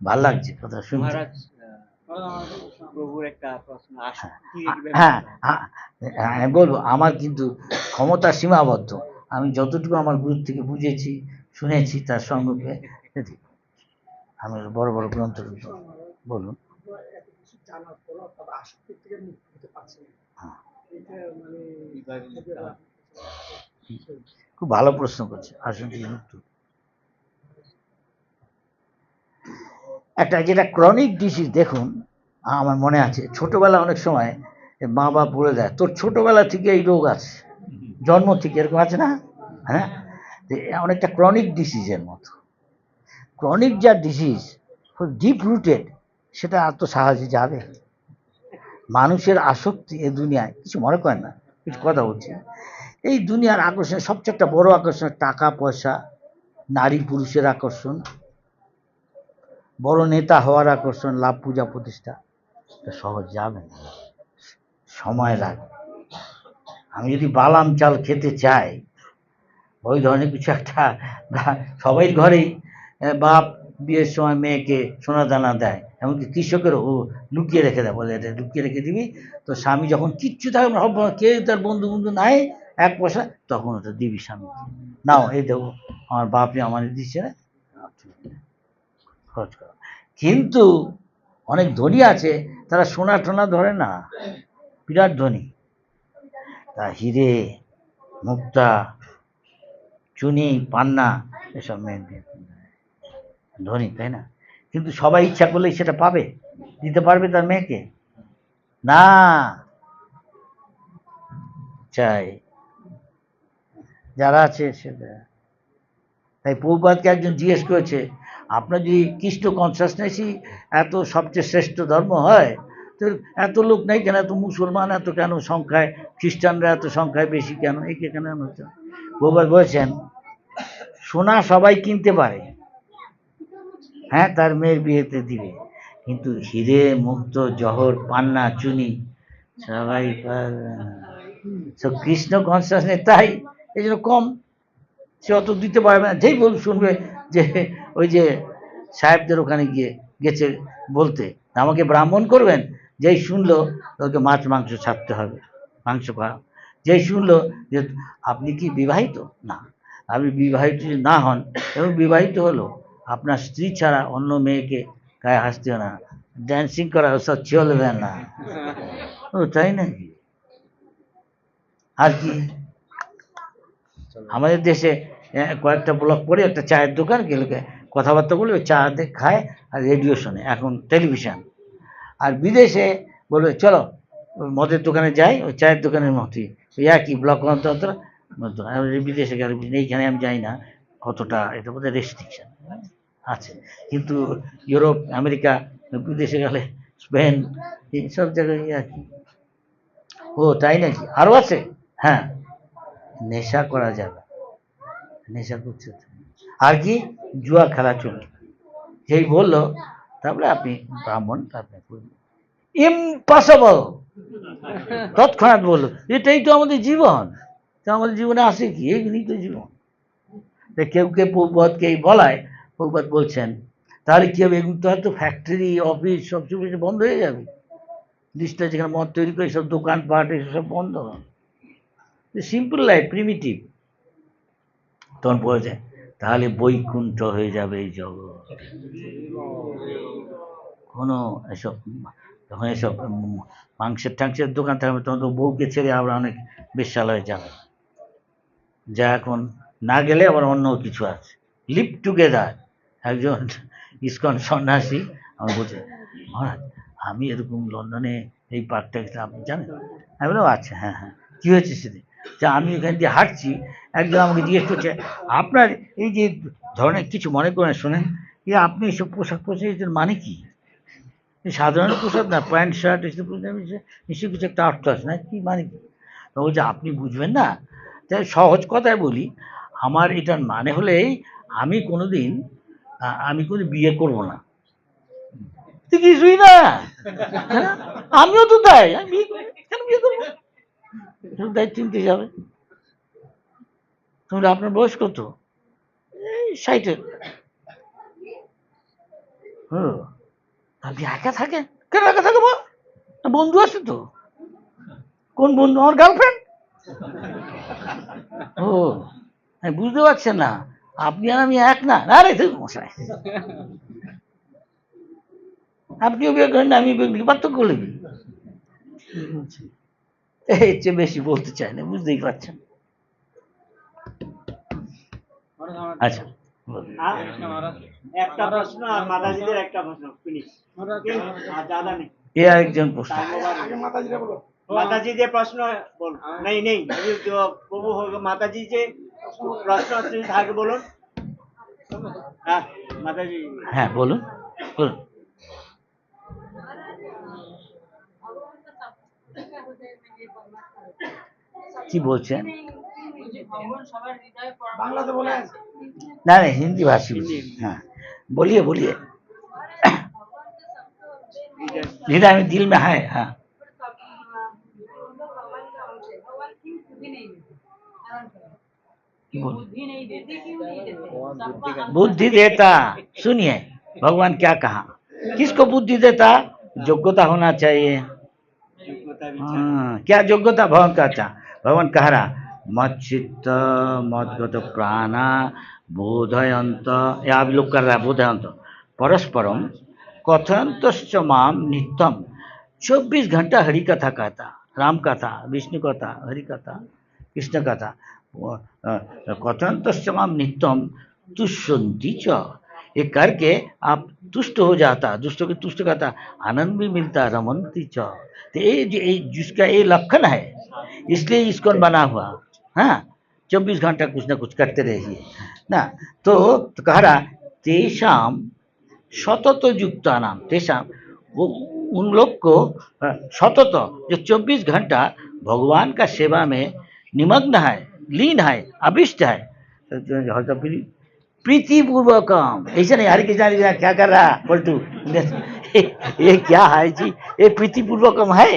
ভাল লাগছে কথা শুনতে। প্রভুর একটা প্রশ্ন আসে, হ্যাঁ হ্যাঁ বলবো, আমার কিন্তু ক্ষমতা সীমাবদ্ধ, আমি যতটুকু আমার গুরুর থেকে বুঝেছি শুনেছি তার সঙ্গে আমি বড় বড় গ্রন্থ বলুন। খুব ভালো প্রশ্ন করছে, আসুন একটা যেটা ক্রনিক ডিজিজ, দেখুন আমার মনে আছে ছোটবেলা অনেক সময় মা বাপ বলে দেয় তোর ছোটবেলা থেকে এই রোগ আছে, জন্ম থেকে, এরকম আছে না? হ্যাঁ, অনেকটা ক্রনিক ডিজিজের মতো। ক্রনিক যা ডিজিজ ডিপ রুটেড, সেটা আর তো সাহায্যে যাবে। মানুষের আসক্তি এ দুনিয়ায় কিছু মনে করেন না, কিছু কথা বলছি, এই দুনিয়ার আকর্ষণ সবচেয়ে একটা বড় আকর্ষণ টাকা পয়সা, নারী পুরুষের আকর্ষণ, বড় নেতা হওয়ার আকর্ষণ, লাভ পূজা প্রতিষ্ঠা। এটা সহজ যাবে না, সময় লাগবে। আমি যদি বালাম চাল খেতে চাই, ওই ধরনের কিছু একটা, সবাই ঘরেই বাপ বিয়ের সময় মেয়েকে সোনা দানা দেয়, এমনকি কৃষকেরও ও লুকিয়ে রেখে দেয়, বলে এটা লুকিয়ে রেখে দিবি, তো স্বামী যখন কিচ্ছু থাকবে না, কেউ তার বন্ধু বন্ধু নাই এক পয়সা, তখন ওটা দিবি স্বামী, নাও এই দেবো আমার বাপে আমার দিচ্ছে না, খরচ করো। কিন্তু অনেক ধনী আছে, তারা সোনা টোনা ধরে না, বিরাট ধনী, তা হিরে মুক্তা চুনি পান্না এসব মেন ধনী, তাই না? কিন্তু সবাই ইচ্ছা করলেই সেটা পাবে, দিতে পারবে তার মেয়েকে? না, চাই যারা আছে সেটা। তাই প্রভুপাদকে একজন জিজ্ঞেস করেছে, আপনার যদি কৃষ্ণ কনসাসনেসই এত সবচেয়ে শ্রেষ্ঠ ধর্ম হয়, তো এত লোক নেই কেন, এত মুসলমান এত কেন সংখ্যায়, খ্রিস্টানরা এত সংখ্যায় বেশি কেন, একে কেন হচ্ছে? প্রভুপাদ বলেছেন, সোনা সবাই কিনতে পারে, হ্যাঁ তার মেয়ের বিয়েতে দিবে, কিন্তু হিরে মুক্ত জহর পান্না চুনি সবাই সব কৃষ্ণ কনসাসনেস, তাই এই জন্য কম, সে অত দিতে পারবে না। যেই শুনবে যে ওই যে সাহেবদের ওখানে গেছে বলতে আমাকে ব্রাহ্মণ করবেন, যেই শুনলো ওকে মাছ মাংস ছাড়তে হবে, মাংস খাওয়া। যেই শুনলো যে আপনি কি বিবাহিত, না আপনি বিবাহিত যদি না হন এবং বিবাহিত হলো, আপনার স্ত্রী ছাড়া অন্য মেয়েকে গায়ে হাসতেও না, ড্যান্সিং করা ওসব চলবে না। ও তাই নাকি? আর কি আমাদের দেশে কয়েকটা ব্লক পরে একটা চায়ের দোকান গেলে কথাবার্তা বলে ওই চা খায় আর রেডিও শোনে, এখন টেলিভিশন। আর বিদেশে বলবে চলো মদের দোকানে যাই, ওই চায়ের দোকানের মতোই ওই একই ব্লক অন্তর। বিদেশে গেলে এইখানে আমি যাই না অতটা, এটা বোধহয় রেস্ট্রিকশন আছে, কিন্তু ইউরোপ আমেরিকা বিদেশে গেলে স্পেন সব জায়গায় আর কি। ও তাই নাকি? আরও আছে? হ্যাঁ, নেশা করা যাবে, নেশা করছে, আর কি জুয়া খেলা চলবে, যেই বললো তারপরে আপনি ব্রাহ্মণ, আপনি ইম্পসিবল, তৎক্ষণাৎ বললো এটাই তো আমাদের জীবন, তা আমাদের জীবনে আসে কি, এইগুলি তো জীবন। কেউ কেউ প্রভুপাদকে এই বলায়, প্রভুপাদ বলছেন তাহলে কি হবে, এগুলো তো হয়তো ফ্যাক্টরি অফিস সব কিছু বন্ধ হয়ে যাবে, জিনিসটা যেখানে মদ তৈরি করে সব দোকানপাট এসব সব বন্ধ হবে, সিম্পল লাইফ প্রিমিটিভ। তখন বলেছে তাহলে বৈকুণ্ঠ হয়ে যাবে এই জগৎ, কোনো এসব, তখন এসব মাংসের টাংসের দোকান থাকবে, তখন তো বউকে ছেড়ে আবার অনেক বেশ্যালয়ে যাবে, যা এখন না গেলে আবার অন্য কিছু আছে, লিভ টুগেদার। একজন ইসকন সন্ন্যাসী আমার বলছে, মহারাজ আমি এরকম লন্ডনে এই পার্কটা গেছিলাম, আপনি জানেন? আমি বললাম আচ্ছা, হ্যাঁ হ্যাঁ, কী হয়েছে সেদিন? যে আমি এখান দিয়ে হাঁটছি, একজন আমাকে জিজ্ঞেস করছে আপনার এই যে ধরনের, কিছু মনে করেন শোনেন, যে আপনি এইসব পোশাক পরেছেন মানে কি? সাধারণ পোশাক না, প্যান্ট শার্ট এসব নিশ্চয়ই কিছু একটা অর্থ আছে না, কি মানে কি? বলছে আপনি বুঝবেন না, তাই সহজ কথায় বলি, আমার এটার মানে হলেই আমি কোনোদিন বিয়ে করব না, কিছুই না, আমিও তো তাই, আমি কেন বিয়ে করবো, তাই চিনতে যাবে। তুমি আপনার বয়স কত? এই 60-এর। আপনি একা থাকেন? কেন একা থাকবো, বন্ধু আছে তো। কোন বন্ধু? আমার গার্লফ্রেন্ড। ও বুঝতে পারছেন না, আপনি আর আমি এক না, আরে মশাই আপনিও বিয়ে করেন না, আমি পার্থক্য করলে এর চেয়ে বেশি বলতে চাই না, বুঝতেই পারছেন। আচ্ছা একটা প্রশ্ন আর মাতাজিদের একটা প্রশ্ন, প্লিজ। ज्यादा नहीं, এ আরেকজন প্রশ্ন। माताजी जे प्रश्न बोल, नहीं नहीं, अभी जो प्रभु होगा माताजी जे प्रश्न থাকে বলুন। হ্যাঁ মাতাজি, হ্যাঁ বলুন বলুন। কি বলছেন? বাংলাতে বলেন। ना नहीं हिंदी भाषी में। हाँ बोलिए बोलिए हृदय में दिल में है। हाँ बुद्धि देता, सुनिए भगवान क्या कहा, किसको बुद्धि देता? योग्यता होना चाहिए। योग्यता भी क्या योग्यता भगवान का अच्छा? भगवान कह रहा मत चित्त मदगत प्राणा बोधयंत, या आप लोग कर रहा है बोधयंत परस्परम कथयंतश्च माम नित्यम। 24 घंटा हरि कथा कहता, राम कथा, विष्णु कथा, हरि कथा, कृष्ण कथा। कथयंतश्च माम नित्यम तुष्यन्ति च, ये करके आप तुष्ट हो जाता, दुष्टों के तुष्ट करता, आनंद भी मिलता, रमन्ति च। तो ये जिसका ये लक्षण है, इसलिए इसको बना हुआ। हाँ 24 घंटा कुछ ना कुछ करते रहिए ना। तो कह रहा तेषाम सतत युक्ता नाम, तेषाम वो उन लोग को सतत जो 24 घंटा भगवान का सेवा में निमग्न है, लीन है, अभिष्ट है, प्रीति पूर्वकम। ऐसा नहीं हर किसान क्या कर रहा पलटू ये क्या है जी, ये प्रीति पूर्वकम है,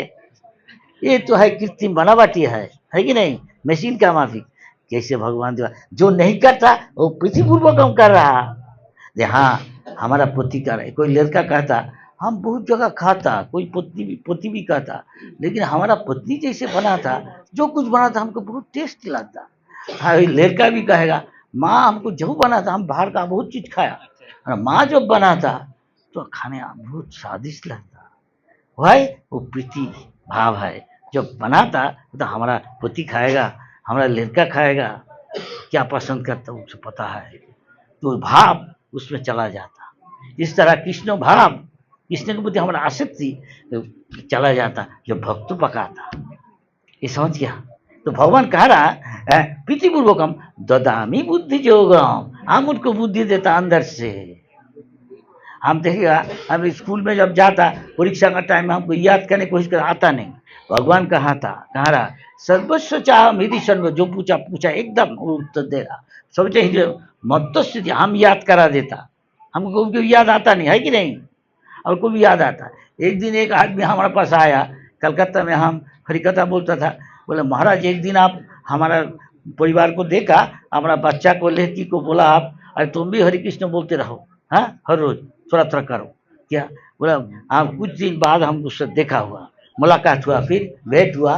ये तो है कृत्रिम बनावटी है कि नहीं, मशीन का माफिक। कैसे भगवान जो नहीं करता वो प्रीति पूर्वकम कर रहा। हाँ हमारा पति कर रहा है, कोई लड़का कहता हम बहुत जगह खाता, कोई पति भी कहता, लेकिन हमारा पत्नी जैसे बना था, जो कुछ बना था हमको बहुत टेस्ट लगता। हाँ लड़का भी कहेगा माँ हमको जो बना था, हम बाहर का बहुत चीज खाया, और माँ जब बना था तो खाने बहुत स्वादिष्ट लगता। भाई वो प्रीति भाव है, जब बनाता तो हमारा पति खाएगा, हमारा लड़का खाएगा, क्या पसंद करता उसे पता है, तो भाव उसमें चला जाता। इस तरह कृष्ण भाव, कृष्ण के प्रति हमारा आसक्ति चला जाता, जो भक्त पकाता। ये समझ गया? तो भगवान कह रहा है प्रीतिपूर्वकम ददामी बुद्धि योगम, हम उनको बुद्धि देता अंदर से। हम देखिएगा हम स्कूल में जब जाता, परीक्षा का टाइम में हमको याद करने की कोशिश कर आता नहीं। भगवान कहा था, कह रहा सर्वस्व चाह मेरी सर्व, जो पूछा एकदम उत्तर दे रहा, सब चाहिए मत स्थिति हम याद करा देता, हमको कभी याद आता नहीं है कि नहीं, और को भी याद आता। एक दिन एक आदमी हमारे पास आया, कलकत्ता में हम हरिकथा बोलता था, बोले महाराज एक दिन आप हमारा परिवार को देखा, हमारा बच्चा को लड़की को बोला आप अरे तुम भी हरि कृष्ण बोलते रहो, हाँ हर रोज थोड़ा थोड़ा करो। क्या बोला? आप कुछ दिन बाद हम उससे देखा हुआ, मुलाकात हुआ, फिर भेंट हुआ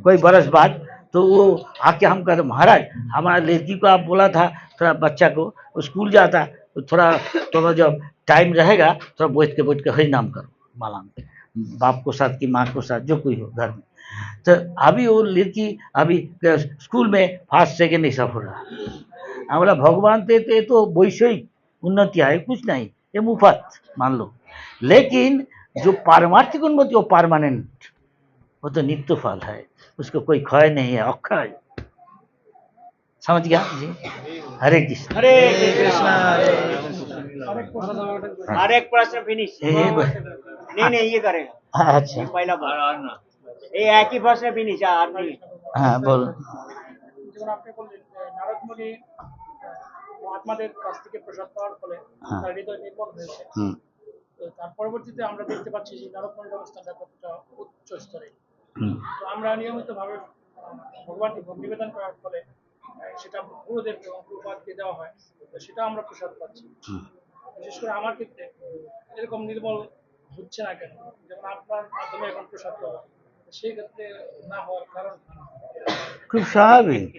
कोई बरस बाद, तो वो आके हम कहते महाराज हमारा लड़की को आप बोला था थोड़ा बच्चा को स्कूल जाता, तो थोड़ा जब टाइम रहेगा थोड़ा बैठ के हरि नाम करो माला में, बाप को साथ की माँ को साथ जो कोई हो घर में। तो अभी वो लड़की अभी स्कूल में फर्स्ट सेकेंड ये सब हो रहा। हम बोला भगवान ते तो वैषयिक उन्नति है, कुछ नहीं, ये मुफ्त मान लो, लेकिन जो पारमार्थिक उन्नति वो परमानेंट, वो तो नित्य फल है, उसको कोई क्षय नहीं है, अक्षय। समझ गया जी? हरे कृष्ण। हरे कृष्णा। हर एक प्रश्न फिनिश। नहीं ये करेगा। अच्छा पहला ये एक ही प्रश्न फिनिश आदमी। हाँ बोल। যেমন আপনি বললেন নারদ মুনি মহাত্মাদের কাছ থেকে প্রসাদ পাওয়ার ফলে তার হৃদয় নির্মল হয়েছে। তো তার পরবর্তীতে আমরা দেখতে পাচ্ছি যে নারদ মুনির অবস্থানটা কতটা উচ্চ স্তরে। তো আমরা নিয়মিতভাবে ভগবানকে ভোগ নিবেদন করার ফলে সেটা গুরুদেব এবং গুরুপাদকে দেওয়া হয়, তো সেটা আমরা প্রসাদ পাচ্ছি। বিশেষ করে আমার ক্ষেত্রে এরকম নির্মল হচ্ছে না কেন, যেমন আপনার মাধ্যমে এখন প্রসাদ পাওয়া, সেই ক্ষেত্রে না হওয়ার কারণ খুব স্বাভাবিক,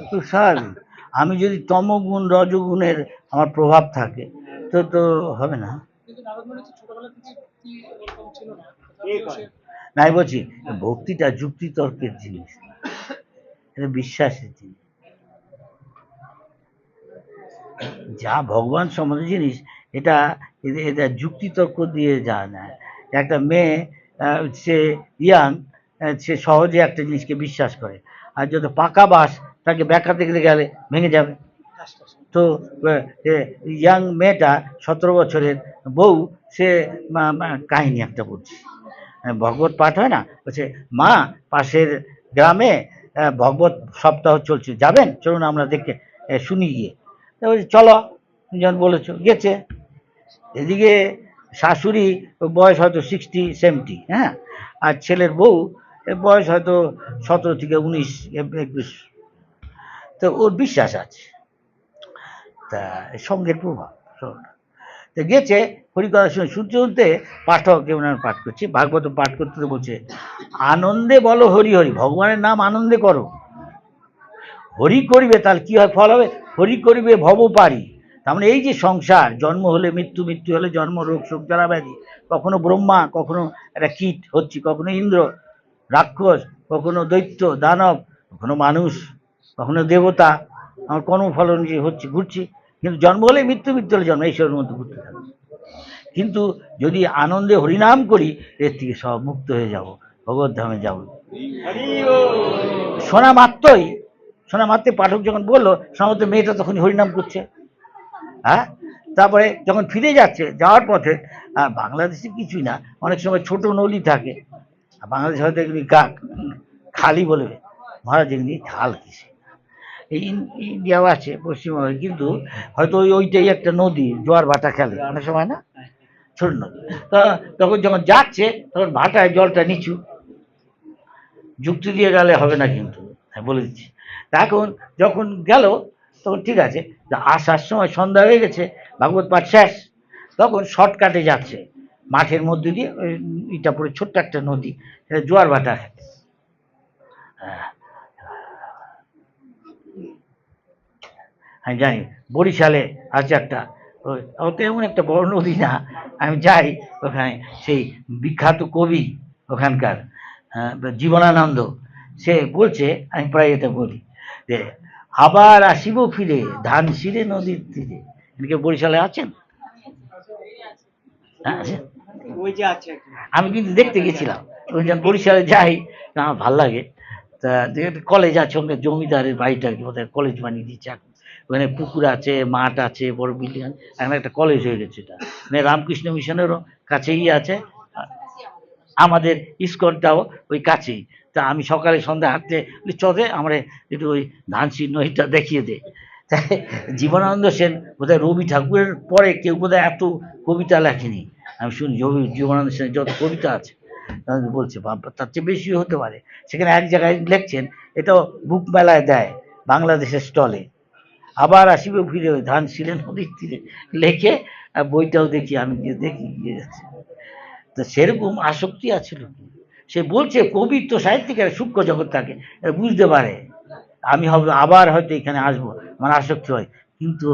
খুব স্বাভাবিক। আমি যদি তমগুণ রজগুণের আমার প্রভাব থাকে তো তো হবে না। কিন্তু নারদ মুনি তো ছোটবেলা থেকে ভক্তি এরকম ছিল না, নাই বলছি ভক্তিটা যুক্তি তর্কের জিনিস, এটা বিশ্বাসের জিনিস। যা ভগবান সম্বন্ধে জিনিস এটা এটা যুক্তি তর্ক দিয়ে যায় না। একটা মেয়ে সে ইয়াং, সে সহজে একটা জিনিসকে বিশ্বাস করে, আর যত পাকা বাস তাকে ব্যাখ্যা দেখতে গেলে ভেঙে যাবে। তো ইয়াং মেয়েটা 17 বছরের বউ, সে কাহিনী একটা বলছি, ভগবত পাঠ হয় না, বলছে মা পাশের গ্রামে ভগবত সপ্তাহ চলছে, যাবেন? চলুন আমরা দেখে শুনি গিয়ে। তা বলছি চলো, তুমি যখন বলেছো গেছে। এদিকে শাশুড়ি বয়স হয়তো 60-70, হ্যাঁ, আর ছেলের বউ বয়স হয়তো 17 থেকে 19-21। তো ওর বিশ্বাস আছে, তা সঙ্গের প্রভাব। তো গেছে হরিকথা শুনতে শুনতে পাঠক যেমন পাঠ করছি, ভাগবত পাঠ করতে বলছে আনন্দে বলো হরি হরি, ভগবানের নাম আনন্দে করো, হরি করিবে তাহলে কি হয়, ফল হবে, হরি করিবে ভব পারি। তার মানে এই যে সংসার, জন্ম হলে মৃত্যু, মৃত্যু হলে জন্ম, রোগ শোক জ্বালা ব্যাধি, কখনো ব্রহ্মা, কখনো একটা কীট হচ্ছি, কখনো ইন্দ্র রাক্ষস, কখনো দৈত্য দানব, কখনো মানুষ, কখনো দেবতা, আমার কর্মফল অনুযায়ী হচ্ছে, ঘুরছি। কিন্তু জন্ম হলে মৃত্যু, মৃত্যু হলে জন্ম, এইসবের মধ্যে ঘুরতে থাকবে। কিন্তু যদি আনন্দে হরিনাম করি, এর থেকে সব মুক্ত হয়ে যাব, ভগবত ধামে যাব। শোনা মাত্রই পাঠক যখন বললো, শোনা মাত্র মেয়েটা তখন হরিনাম করছে। হ্যাঁ, তারপরে যখন ফিরে যাচ্ছে, যাওয়ার পথে, আর বাংলাদেশে কিছুই না, অনেক সময় ছোট নদী থাকে, বাংলাদেশ হয়তো এগুলি খালি বলবে, মহারাজ এগুলি খাল কিসে, এই ইন্ডিয়াও আছে পশ্চিমবঙ্গে, কিন্তু হয়তো ওইটাই একটা নদী, জোয়ার ভাটা খেলে অনেক সময় না, ছোট নদী। তা তখন যখন যাচ্ছে তখন ভাটায় জলটা নিচু, যুক্তি দিয়ে গেলে হবে না কিন্তু, বলে দিচ্ছি। তা এখন যখন গেল তখন ঠিক আছে, আসার সময় সন্ধ্যা হয়ে গেছে, ভাগবত পাঠ শেষ, তখন শর্টকাটে যাচ্ছে মাঠের মধ্যে দিয়ে, এটা পরে ছোট্ট একটা নদী, জোয়ার ভাটা। আমি জানি বরিশালে আছে একটা, ওটা এমন একটা বড় নদী না, আমি যাই ওখানে, সেই বিখ্যাত কবি ওখানকার জীবনানন্দ, সে বলছে, আমি প্রায় এটা বলি যে আবার আসিব ফিরে ধান শিরে নদীর তীরে। এদিকে বরিশালে আছেন? হ্যাঁ, ওই যে আছে, আমি কিন্তু দেখতে গেছিলাম, ওই যখন বরিশালে যাই আমার ভাল লাগে। তা কলেজ আছে ওখানে, জমিদারের বাড়িটা ওদের কলেজ বানিয়ে দিচ্ছে এখন, ওখানে পুকুর আছে, মাঠ আছে, বড় বিল্ডিং আছে, এখন একটা কলেজ হয়ে গেছে। এটা মানে রামকৃষ্ণ মিশনেরও কাছেই আছে, আমাদের ইস্কনটাও ওই কাছেই। তা আমি সকালে সন্ধ্যা হাঁটতে চলে, আমরা একটু ওই ধানসির নদীটা দেখিয়ে দে। তাই জীবনানন্দ সেন বোধহয় রবি ঠাকুরের পরে কেউ বোধহয় এত কবিতা লেখেনি, আমি শুনি জীবনানন্দ সেনের যত কবিতা আছে বলছে তার চেয়ে বেশি হতে পারে। সেখানে এক জায়গায় লিখছেন, এটাও বুক মেলায় দেয় বাংলাদেশের স্টলে, আবার আসিবে ফিরে ওই ধান ছিলেন নদীর তীরে, লেখে বইটাও দেখি, আমি গিয়ে দেখি গিয়ে যাচ্ছে। তো সেরকম আসক্তি আছে লোক, সে বলছে কবি তো সাহিত্যিকের সূক্ষ্ম জগৎ থাকে, বুঝতে পারে আমি হবে আবার হয়তো এখানে আসবো, আমার আসক্তি হয়, কিন্তু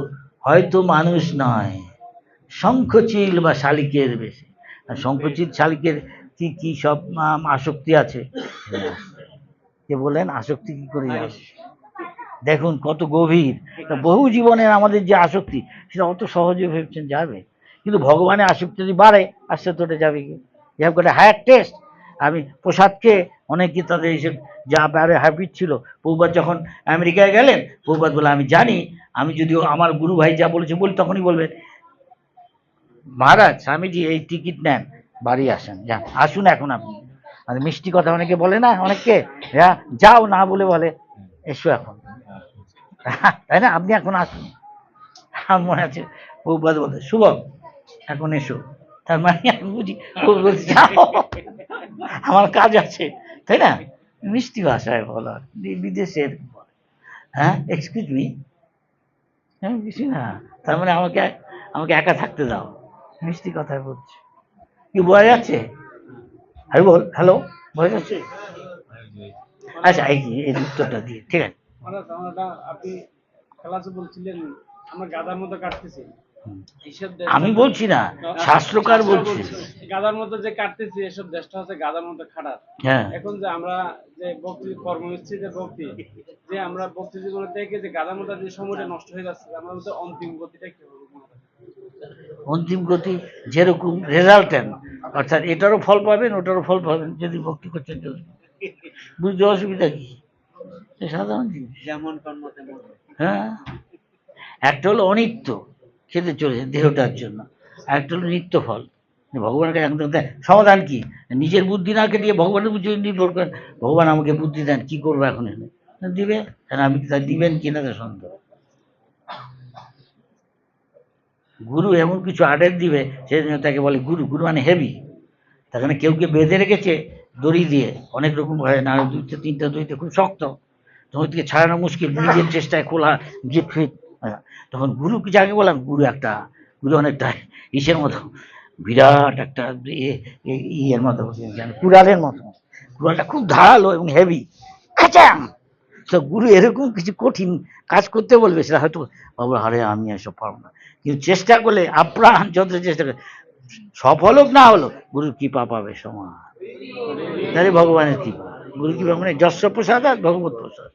হয়তো মানুষ নয়, শঙ্খচিল বা শালিকের বেশি। আর শঙ্খচিল শালিকের কি কি সব আসক্তি আছে, কে বলেন আসক্তি কি করে যাবে? দেখুন কত গভীর। বহু জীবনের আমাদের যে আসক্তি, সেটা অত সহজে ভেবেছেন যাবে? কিন্তু ভগবানের আসক্তি যদি বাড়ে, আস্তে তোটা যাবে কি, you have got a higher test. আমি প্রসাদকে অনেকে তাদের এইসব যা ব্যারে হ্যাবিট ছিল, প্রভুপাদ যখন আমেরিকায় গেলেন, প্রভুপাদ বলে আমি জানি, আমি যদিও আমার গুরু ভাই যা বলেছে বলি, তখনই বলবেন মহারাজ স্বামীজি এই টিকিট নেন, বাড়ি আসেন, যান, আসুন এখন আপনি। আর মিষ্টি কথা অনেকে বলে না, অনেককে যাও না বলে বলে এসো এখন, তাই না, আপনি এখন আসুন। আমার মনে আছে প্রভুপাদ বলতে শুভম এখন এসো, তার মানে আমি বুঝি বলছি যাও, আমার কাজ আছে, তাই না, মিষ্টি ভাষায় বলা, বিদেশের হ্যাঁ এক্সকিউজ মি, হ্যাঁ কিছু না, তার মানে আমাকে আমাকে একা থাকতে দাও, মিষ্টি কথায় বলছি, কি বোঝা যাচ্ছে? আমি বল হ্যালো, বোঝা যাচ্ছে? আচ্ছা এই উত্তরটা দিয়ে ঠিক আছে। আপনি ক্লাসে বলছিলেন আমরা গাধার মতো কাটতেছি, আমি বলছি না, শাস্ত্রকার বলছে গাধার মতো যে কাটতেছি, এসব দেশটা হচ্ছে গাধার মতো খাটার। হ্যাঁ, এখন যে আমরা যে ভক্তি কর্মনিষ্ঠী যে ভক্তি, যে আমরা ভক্তি জীবনে থেকে যে গাধার মতো যে সময়টা নষ্ট হয়ে যাচ্ছে, আমরা বলতে অন্তিম গতিটা কি হবে? অন্তিম গতি যেরকম রেজাল্টেন্ট, অর্থাৎ এটারও ফল পাবেন ওটারও ফল পাবেন যদি ভক্তি করছেন, বুঝতে অসুবিধা কি, সাধারণ জিনিস, যেমন কর্ম তেমন। হ্যাঁ, একটা হলো অনিত্য, খেতে চলেছে দেহটার জন্য, একটা হলো নিত্য ফল। ভগবানকে একদম সমাধান কি, নিজের বুদ্ধি না কেটিয়ে ভগবানের বুদ্ধি নির্ভর করেন, ভগবান আমাকে বুদ্ধি দেন, কি করবো এখন এখানে, দিবে, আমি তা দিবেন কিনা তো সন্দেহ। গুরু এমন কিছু আদেশ দিবে, সেই জন্য তাকে বলে গুরু। গুরু মানে হেভি। তাখানে কেউ বেঁধে রেখেছে দড়ি দিয়ে, অনেক রকম হয় না, 2টা 3টা দড়িতে খুব শক্ত, তখন থেকে ছাড়ানো মুশকিল, নিজের চেষ্টায় খোলা যে ফিট। তখন গুরু কি, যাকে বললাম গুরু, গুরু অনেকটা ইসের মতো, বিরাট একটা ইয়ের মতো, কুড়ালের মতো। কুড়ালটা খুব ধারালো এবং হেভি, খাচাং। তো গুরু এরকম কিছু কঠিন কাজ করতে বলবে, সেটা হয়তো বাবা, আরে আমি এসব পারবো না, কিন্তু চেষ্টা করলে আপ্রাণ যত চেষ্টা করে, সফল হোক না হলো, গুরুর কৃপা পাবে সমান। তাহলে ভগবানের কৃপা, গুরু কৃপা মানে যশ প্রসাদ আর ভগবত প্রসাদ।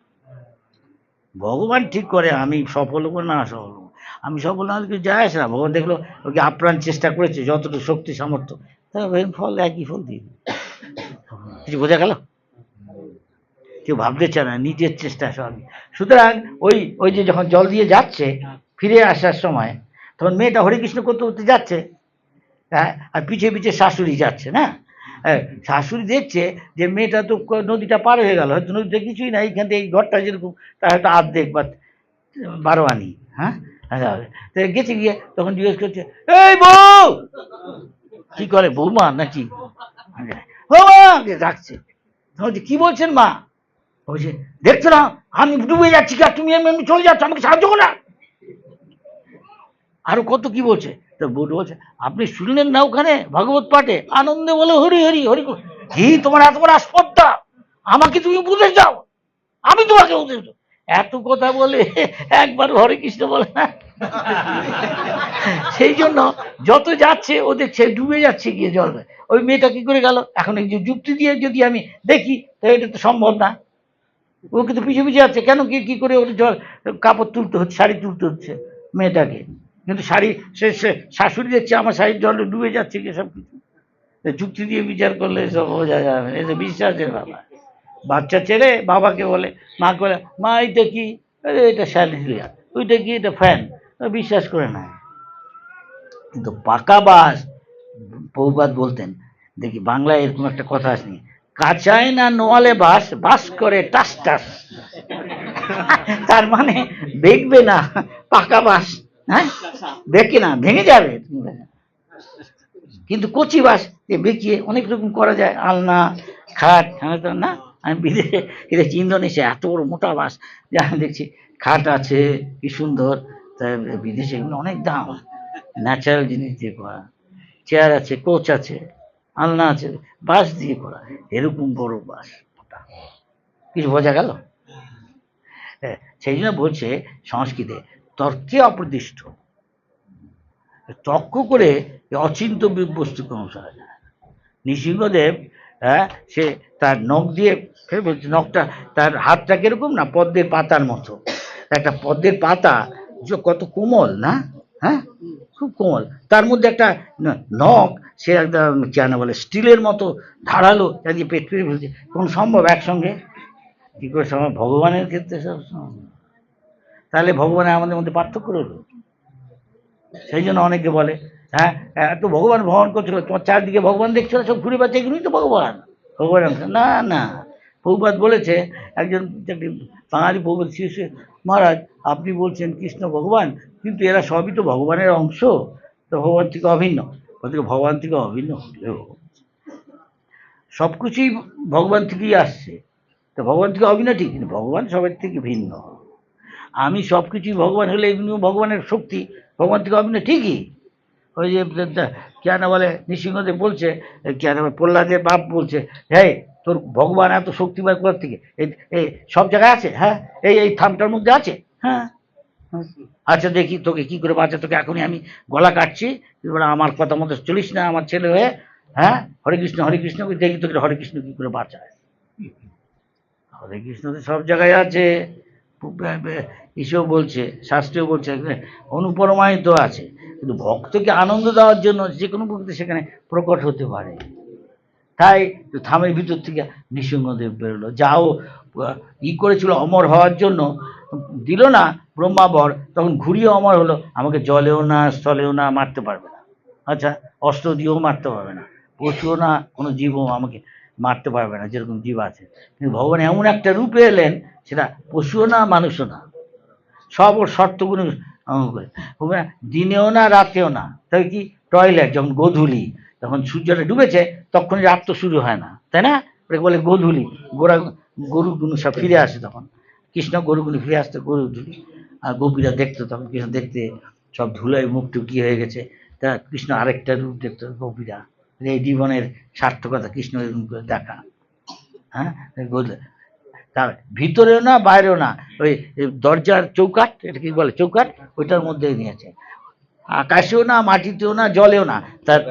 ভগবান ঠিক করে আমি সফল হবো না সফল হবো, আমি সফল না হলে কিছু যায় আসে না। ভগবান দেখলো ওকে আপ্রাণ চেষ্টা করেছে, যতটুকু শক্তি সামর্থ্য, তাহলে ফল একই ফল দিয়ে দিবে। কিছু বোঝা গেল? কেউ ভাবতে চায় না, নিজের চেষ্টা সব। সুতরাং ওই যে যখন জল দিয়ে যাচ্ছে, ফিরে আসার সময়, তখন মেয়েটা হরিকৃষ্ণ করতে করতে যাচ্ছে, হ্যাঁ, আর পিছিয়ে পিছিয়ে শাশুড়ি যাচ্ছে না। শাশুড়ি দেখছে যে মেয়েটা তো নদীটা পার হয়ে গেল, হয়তো নদীতে কিছুই না, এইখান থেকে এই ঘরটা যেরকম, তার হয়তো অর্ধেক বা 12 আনি। হ্যাঁ, গেছে গিয়ে তখন জিজ্ঞেস করছে, এই বউ, কি করে, বৌমা নাকি, ও মা ডাকছে। কি বলছেন মা? বলছে, দেখছো না আমি ডুবে যাচ্ছি, তুমি এমনি চলে যাচ্ছ, আমাকে সাহায্য করো না। আরো কত কি বলছে। তো বউ বলছে, আপনি শুনলেন না ওখানে ভাগবত পাঠে আনন্দে বলে হরি হরি হরি, কি তোমার এত বড় আসপর্দা, আমাকে তুমি উপদেশ দাও, আমি তোমাকে উপদেশ দাও। এত কথা বলে একবার হরে কৃষ্ণ বলে না। সেই জন্য যত যাচ্ছে ও দেখছে ডুবে যাচ্ছে গিয়ে জল। ওই মেয়েটা কি করে গেল, এখন এই যে যুক্তি দিয়ে যদি আমি দেখি, তো এটা তো সম্ভব না। ও কিন্তু পিছিয়ে পিছিয়ে যাচ্ছে, কেন কি করে ওর জল, কাপড় তুলতে হচ্ছে, শাড়ি তুলতে হচ্ছে মেয়েটাকে, কিন্তু শাড়ি সে শাশুড়ি দেখছে আমার শাড়ির জলে ডুবে যাচ্ছে কি সব কিছু। যুক্তি দিয়ে বিচার করলে সব বোঝা যাবে, এটা বিশ্বাসের ব্যাপার। বাচ্চা ছেড়ে বাবাকে বলে, মা করে, মা এইটা কি, আরে এটা স্যান্ডেলিয়া, ওইটা কি, এটা ফ্যান, বিশ্বাস করে না। কিন্তু পাকা বাস, প্রভুপাদ বলতেন, দেখি বাংলায় এরকম একটা কথা আসেনি, কাঁচায় না নোয়ালে বাস, বাস করে টাস টাস। তার মানে দেখবে না পাকা বাস, হ্যাঁ দেখে না ভেঙে যাবে, কিন্তু কচি বাস বেঁকিয়ে অনেক রকম করা যায়, আলনা খাট। না, আমি বিদেশে ইন্দোনেশিয়া এত বড় মোটা বাস, যে আমি দেখছি খাট আছে কি সুন্দর, তাই বিদেশে এগুলো অনেক দাম, ন্যাচারাল জিনিস দিয়ে করা, চেয়ার আছে, কোচ আছে, আলনা আছে, বাঁশ দিয়ে করা, এরকম বড় বাঁশ। কিছু বোঝা গেল? সেই জন্য বলছে সংস্কৃতে, তর্কে অপ্রতিষ্ঠ, তর্ক করে অচিন্ত বস্তু ক্রমশ হয় না। নৃসিংহদেব, সে তার নখ দিয়ে, বলছে নখটা, তার হাতটা কিরকম না, পদ্মের পাতার মতো, একটা পদ্মের পাতা কত কোমল না, হ্যাঁ খুব কোমল, তার মধ্যে একটা নখ, সে একদম কেন বলে স্টিলের মতো ধারালো, দিয়ে পেট পেয়ে ফেলছে, কোন সম্ভব একসঙ্গে, কি করে সম্ভব? ভগবানের ক্ষেত্রে সব সম্ভব। তাহলে ভগবানের আমাদের মধ্যে পার্থক্য রইল। সেই জন্য অনেকে বলে, হ্যাঁ এত ভগবান ভ্রমণ করছিল, তোমার চারদিকে ভগবান দেখছো, সব ঘুরে বেড়াচ্ছে, এগুলোই তো ভগবান। ভগবান না না, প্রভুপাদ বলেছে, একজন বাঙালি প্রভুপাদ শিষ্য, মহারাজ আপনি বলছেন কৃষ্ণ ভগবান, কিন্তু এরা সবই তো ভগবানের অংশ, তো ভগবান থেকে অভিন্ন। ভগবান থেকে অভিন্ন হলেও সব কিছুই ভগবান থেকেই আসছে, তো ভগবান থেকে অভিন্ন ঠিক, কিন্তু ভগবান সবার থেকে ভিন্ন। আমি সব কিছুই ভগবান হলে এমনিও ভগবানের শক্তি ভগবান থেকে অভিন্ন ঠিকই। ওই যে কেন বলে নৃসিংহদেব বলছে, কেন প্রহ্লাদের বাপ বলছে, হ্যাঁ তোর ভগবান এত শক্তিমান কোথা থেকে, এই সব জায়গায় আছে, হ্যাঁ এই থামটার মধ্যে আছে, হ্যাঁ আচ্ছা দেখি তোকে কি করে বাঁচা, তোকে এখনই আমি গলা কাটছি, আমার কথা মতো চলিস না আমার ছেলে হয়ে, হ্যাঁ হরে কৃষ্ণ দেখি তোকে হরে কৃষ্ণ কি করে বাঁচায়। হরে কৃষ্ণ তো সব জায়গায় আছে, ঈশ্বর বলছে, শাস্ত্রীয় বলছে, অনুপরমায়িত আছে, কিন্তু ভক্তকে আনন্দ দেওয়ার জন্য যে কোনো ভক্তি সেখানে প্রকট হতে পারে। তাই থামের ভিতর থেকে নৃসিংহদেব বেরোলো, যাও করেছিল অমর হওয়ার জন্য, দিল না ব্রহ্মাবর, তখন ঘুরিয়ে অমর হলো, আমাকে জলেও না স্থলেও না মারতে পারবে না, আচ্ছা অস্ত্র দিয়েও মারতে পারবে না, পশুও না কোনো জীবও আমাকে মারতে পারবে না, যেরকম জীব আছে। কিন্তু ভগবান এমন একটা রূপে এলেন, সেটা পশুও না মানুষও না, সব ওর শর্তগুলো করে। ভগবান দিনেও না রাতেও না। তাই কি টয়লেট যখন গোধূলি, যখন সূর্যটা ডুবেছে তখন রাত তো শুরু হয় না, তাই না? ওটাকে বলে গোধূলি। গরুগুলো সব ফিরে আসে তখন, কৃষ্ণ গরুগুলো ফিরে আসতো গোধূলি। আর গোপীরা দেখতো তখন কৃষ্ণ দেখতে সব ধুলোয় মুখ টুকি হয়ে গেছে, তা কৃষ্ণ আরেকটা রূপ দেখতো গোপীরা। এই জীবনের সার্থকতা কৃষ্ণ এরকম করে দেখা। হ্যাঁ, তার ভিতরেও না বাইরেও না, ওই দরজার চৌকাঠ, এটা কি বলে চৌকাঠ, ওইটার মধ্যেই নিয়েছে। আকাশেও না, মাটিতেও না, জলেও না,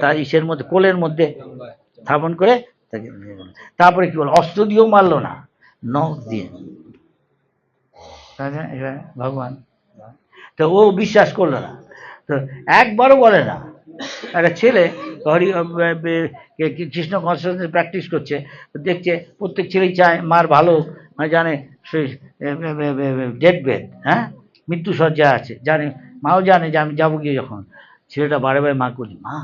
তার ইসের মধ্যে, কোলের মধ্যে স্থাপন করে তাকে নিয়ে গেল। তারপরে কি বল, অস্ত্র দিয়েও মারলো না, নখ দিয়ে। ভগবান তো ও বিশ্বাস করলো না, তো একবারও বলে না। একটা ছেলে কৃষ্ণ কনসেন্ট্রেশন প্র্যাকটিস করছে, দেখছে প্রত্যেক ছেলেই চায় মার ভালো, মানে জানে সেই ডেড বেড, হ্যাঁ, মৃত্যুসজ্জা আছে, জানে, মাও জানে যে আমি যাবো গিয়ে। যখন ছেলেটা বারে বারে মা বলি, মা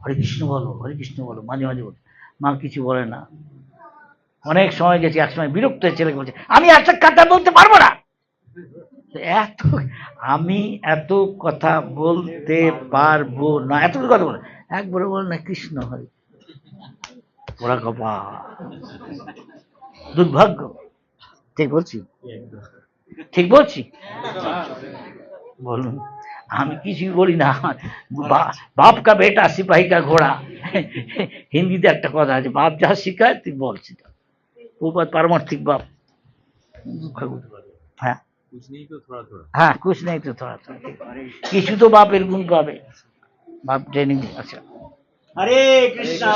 হরে কৃষ্ণ বলো, হরে কৃষ্ণ বলো, মাঝে মাঝে বলে, মা কিছু বলে না। অনেক সময় গেছি, এক সময় বিরক্ত হয়ে ছেলেকে বলছে, আমি একটা কথা বলতে পারবো না। আমি এত কথা বলতে পারবো না, এত কথা বলে একবারে বল না কৃষ্ণ হরে। ওরা কপা দুর্ভাগ্য। ঠিক বলছি? ঠিক বলছি? বলুন, আমি কিছুই বলি না। বাপ কা বেটা সিপাহী কা ঘোড়া, হিন্দিতে একটা কথা আছে, বাপ যা শিখায় তুই বলছি, পারমার্থিক বাপ। হ্যাঁ, হ্যাঁ, কুছ নেই তো থোড়া থোড়া, কিছু তো বাপের গুণ পাবে, বাপ ট্রেনিং। আচ্ছা, हरे कृष्णा।